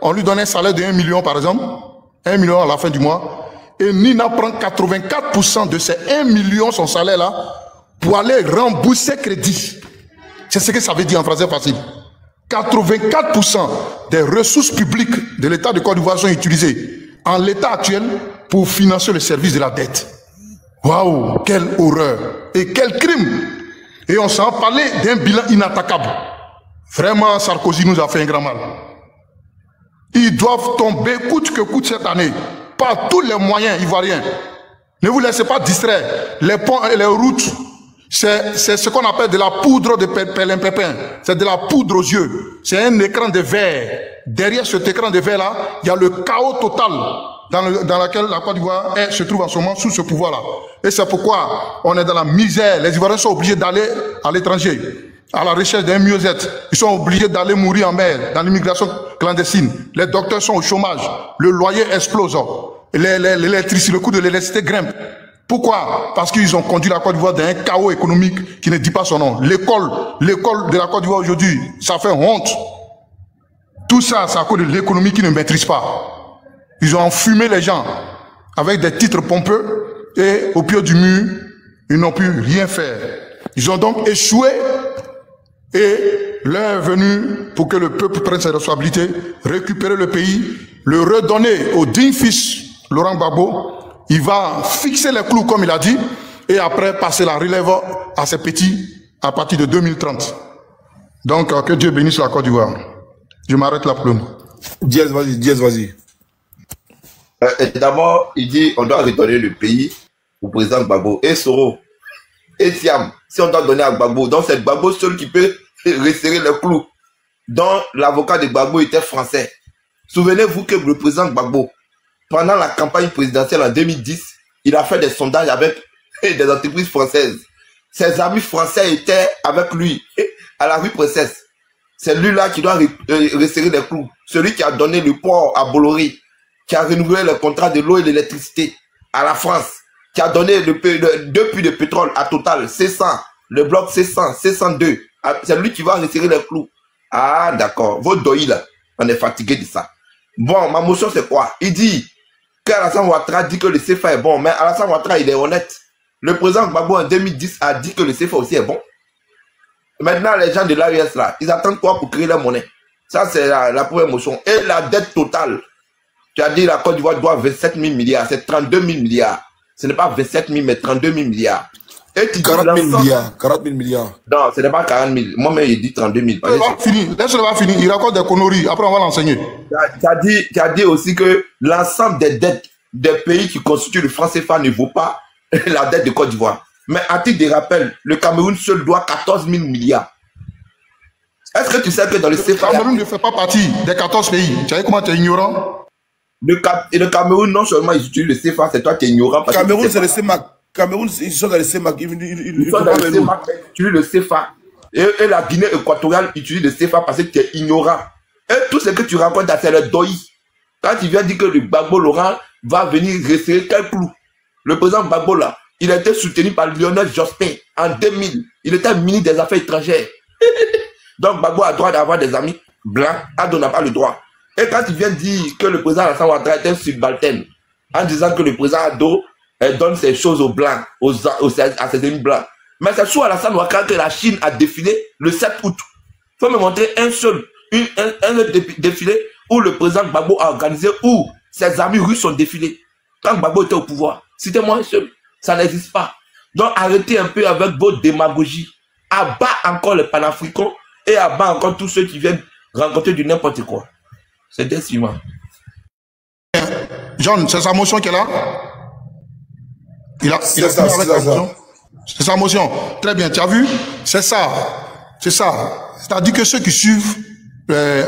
on lui donne un salaire de 1 million, par exemple, 1 million à la fin du mois, et Nina prend 84% de ces 1 million, son salaire là, pour aller rembourser crédit. C'est ce que ça veut dire en français facile. 84% des ressources publiques de l'État de Côte d'Ivoire sont utilisées en l'état actuel pour financer le service de la dette. Waouh, quelle horreur et quel crime! Et on s'en parlait d'un bilan inattaquable. Vraiment, Sarkozy nous a fait un grand mal. Ils doivent tomber coûte que coûte cette année, par tous les moyens ivoiriens. Ne vous laissez pas distraire. Les ponts et les routes, c'est ce qu'on appelle de la poudre de perlimpinpin. C'est de la poudre aux yeux. C'est un écran de verre. Derrière cet écran de verre là, il y a le chaos total dans lequel la Côte d'Ivoire se trouve en ce moment sous ce pouvoir-là. Et c'est pourquoi on est dans la misère. Les Ivoiriens sont obligés d'aller à l'étranger, à la recherche d'un mieux-être. Ils sont obligés d'aller mourir en mer, dans l'immigration clandestine. Les docteurs sont au chômage. Le loyer explose. L'électricité, le coût de l'électricité grimpe. Pourquoi? Parce qu'ils ont conduit la Côte d'Ivoire dans un chaos économique qui ne dit pas son nom. L'école de la Côte d'Ivoire aujourd'hui, ça fait honte. Tout ça, c'est à cause de l'économie qui ne maîtrise pas. Ils ont enfumé les gens avec des titres pompeux et au pied du mur, ils n'ont pu rien faire. Ils ont donc échoué et l'heure est venue pour que le peuple prenne ses responsabilités, récupérer le pays, le redonner au digne fils Laurent Gbagbo. Il va fixer les clous comme il a dit et après passer la relève à ses petits à partir de 2030. Donc, que Dieu bénisse la Côte d'Ivoire. Je m'arrête là pour le moment. Diaz, vas-y. D'abord, il dit on doit redonner le pays au président Gbagbo. Et Soro, et Siam, si on doit donner à Gbagbo, donc c'est Gbagbo seul qui peut resserrer les clous. Donc, l'avocat de Gbagbo était français. Souvenez-vous que le président Gbagbo, pendant la campagne présidentielle en 2010, il a fait des sondages avec des entreprises françaises. Ses amis français étaient avec lui à la rue Princesse. C'est lui-là qui doit resserrer les clous. Celui qui a donné le port à Bolloré, qui a renouvelé le contrat de l'eau et de l'électricité à la France, qui a donné deux puits de pétrole à Total, C100, le bloc C100, C102. C'est lui qui va resserrer les clous. Ah, d'accord. Votre doï, là, on est fatigué de ça. Bon, ma motion, c'est quoi? Il dit qu'Alassane Ouattara dit que le CFA est bon, mais Alassane Ouattara, il est honnête. Le président Gbagbo, en 2010, a dit que le CFA aussi est bon. Maintenant, les gens de l'AES, là, ils attendent quoi pour créer leur monnaie? Ça, c'est la première motion. Et la dette totale. Tu as dit la Côte d'Ivoire doit 27 000 milliards. C'est 32 000 milliards. Ce n'est pas 27 000, mais 32 000 milliards. Et tu 40 000 milliards. 40 000 milliards. Non, ce n'est pas 40 000. Moi-même, il dit 32 000. Laisse-le va finir. Il raconte des conneries. Après, on va l'enseigner. Tu as dit aussi que l'ensemble des dettes des pays qui constituent le franc CFA ne vaut pas la dette de Côte d'Ivoire. Mais à titre de rappel, le Cameroun seul doit 14 000 milliards. Est-ce que tu sais que dans le CFA... Le Cameroun ne fait pas partie des 14 pays. Tu sais comment tu es ignorant? Le Cameroun, non seulement ils utilisent le CFA, c'est toi qui es ignorant. Le Cameroun, c'est le CEMAC. Cameroun, ils sont dans le CEMAC. Ils sont dans le CEMAC, ils utilisent le CFA. Et la Guinée équatoriale utilise le CFA parce que tu es ignorant. Et tout ce que tu racontes, c'est le doi. Quand tu viens dire que le Gbagbo Laurent va venir resserrer quel clou? Le président Gbagbo là, il a été soutenu par Lionel Jospin en 2000. Il était ministre des Affaires étrangères. Donc Gbagbo a le droit d'avoir des amis blancs. Ado n'a pas le droit. Et quand il vient dire que le président Alassane Ouattara est un subalterne, en disant que le président Ado donne ses choses aux blancs, à ses amis blancs. Mais c'est sous Alassane Ouattara que la Chine a défilé le 7 août. Il faut me montrer un seul défilé où le président Gbagbo a organisé, où ses amis russes sont défilés. Quand Gbagbo était au pouvoir, citez-moi un seul. Ça n'existe pas. Donc arrêtez un peu avec votre démagogie. Abat encore les panafricains et abat encore tous ceux qui viennent rencontrer du n'importe quoi. C'est décimant. John, c'est sa motion qui est là? C'est sa motion. Très bien, tu as vu? C'est ça. C'est ça. C'est-à-dire que ceux qui suivent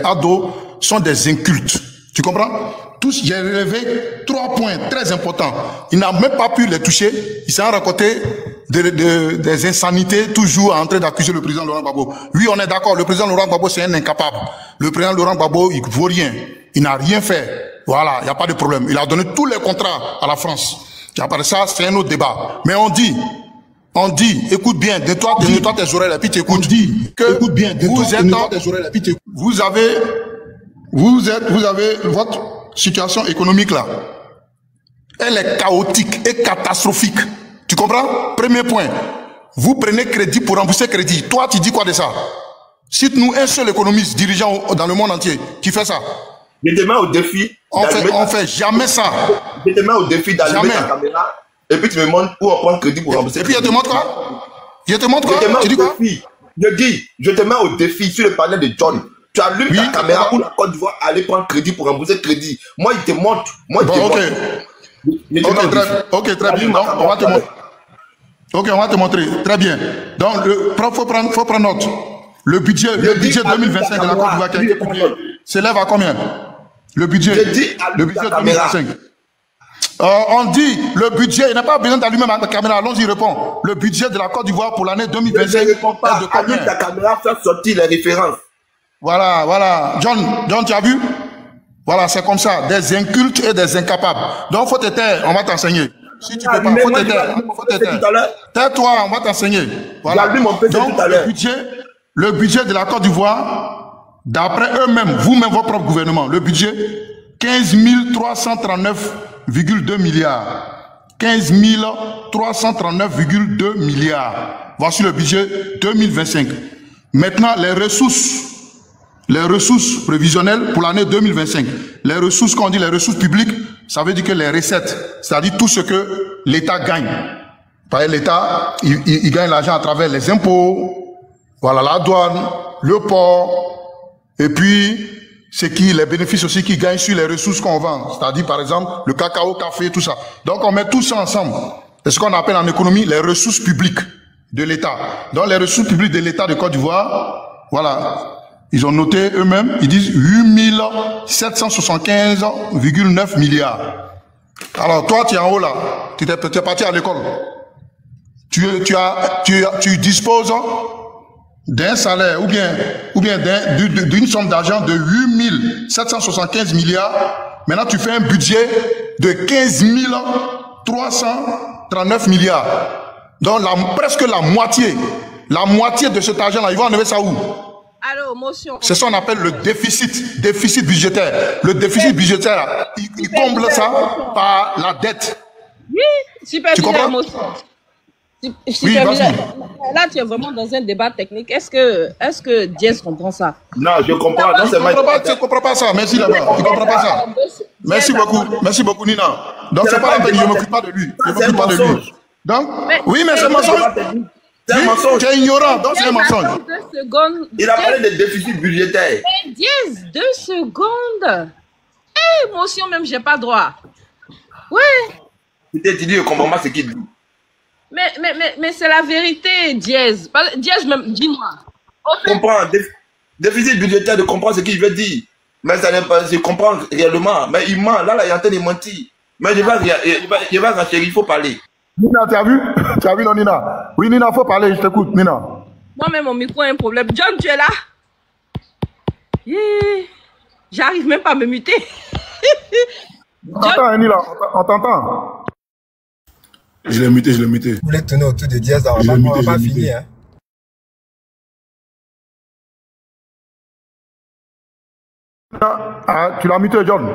Ado sont des incultes. Tu comprends? Tous, j'ai relevé 3 points très importants. Il n'a même pas pu les toucher. Il s'est raconté des insanités, toujours en train d'accuser le président Laurent Gbagbo. Oui, on est d'accord, le président Laurent Gbagbo, c'est un incapable. Le président Laurent Gbagbo, il ne vaut rien. Il n'a rien fait. Voilà, il n'y a pas de problème. Il a donné tous les contrats à la France. Et après ça, c'est un autre débat. Mais on dit, écoute bien, nettoie tes oreilles et puis tu écoutes. On dit que écoute bien, nettoie tes oreilles et puis tu écoutes. Vous avez votre situation économique là. Elle est chaotique et catastrophique. Tu comprends? Premier point. Vous prenez crédit pour rembourser crédit. Toi, tu dis quoi de ça? Cite-nous un seul économiste dirigeant dans le monde entier qui fait ça. Je te mets au défi. On fait jamais ça. Je te mets au défi d'allumer ta caméra et puis tu me montres où on prend crédit pour rembourser. Et puis je te montre quoi? Je te montre quoi? Tu dis quoi? Je te mets au défi sur le panel de John. Tu allumes ta caméra où la Côte d'Ivoire allait prendre crédit pour rembourser crédit. Moi, il te montre. Ok, très bien. Donc, on va te montrer. Ok, on va te montrer. Très bien. Donc, faut prendre note. Le budget 2025 de la Côte d'Ivoire qui a été publié s'élève à combien? Le budget 2025. On dit le budget, il n'a pas besoin d'allumer ma caméra, allons-y répond. Le budget de la Côte d'Ivoire pour l'année 2025 est de combien? Allume ta caméra, faire sortir les références. Voilà. John, tu as vu? Voilà, c'est comme ça. Des incultes et des incapables. Donc, faut te taire, on va t'enseigner. Si tu peux pas, faut te taire. Tais-toi, on va t'enseigner. Voilà. Donc, le budget de la Côte d'Ivoire, d'après eux-mêmes, vous-même, votre propre gouvernement, le budget, 15 339,2 milliards. 15 339,2 milliards. Voici le budget 2025. Maintenant, les ressources prévisionnelles pour l'année 2025. Les ressources, quand on dit les ressources publiques, ça veut dire que les recettes, c'est-à-dire tout ce que l'État gagne. Par l'État, il gagne l'argent à travers les impôts, Voilà, la douane, le port, et puis c'est qui les bénéfices aussi qui gagnent sur les ressources qu'on vend, c'est-à-dire par exemple le cacao, café, tout ça. Donc on met tout ça ensemble. C'est ce qu'on appelle en économie les ressources publiques de l'État. Donc les ressources publiques de l'État de Côte d'Ivoire, voilà, ils ont noté eux-mêmes, ils disent 8 775,9 milliards. Alors toi tu es en haut là, tu es parti à l'école. Tu disposes d'un salaire ou bien d'une somme d'argent de 8 775 milliards. Maintenant, tu fais un budget de 15 339 milliards. Donc, presque la moitié de cet argent-là, ils vont enlever ça où? Allô, motion. C'est ce qu'on appelle le déficit budgétaire. Le déficit budgétaire, il comble ça par la dette. Oui, super. Tu comprends? Oui, là, tu es vraiment dans un débat technique. Est-ce que Diaz comprend ça? Non, je comprends. Non, tu ne comprends pas ça. Merci là-bas. Tu ne comprends pas ça. Merci beaucoup. Merci beaucoup, Nina. Donc, c'est pas la peine. Je ne m'occupe pas de lui. Je ne m'occupe pas de lui. Donc, oui, mais c'est un mensonge. C'est un mensonge. Tu es ignorant. Donc, c'est un mensonge. Il a parlé de déficit budgétaire. Mais Diaz, 2 secondes. Eh, motion même, j'ai pas droit. Ouais. Peut-être tu dis, je ne comprends pas ce qu'il dit. Mais c'est la vérité, Diaz. Diaz, même, dis-moi. Je comprends. Déficit budgétaire de comprendre ce qu'il veut dire. Mais ça n'est pas, je comprends réellement. Mais il ment. Là, il est en train de mentir. Mais je vais racheter, il faut parler. Nina, tu as vu? Tu as vu, non, Nina? Oui, Nina, il faut parler, je t'écoute, Nina. Moi-même, mon micro a un problème. John, tu es là? Yeah. J'arrive même pas à me muter. On t'entend, Nina, on t'entend. Je l'ai muté. Vous voulez tourner autour de Diaz, on va pas finir. Ah, tu l'as muté, John.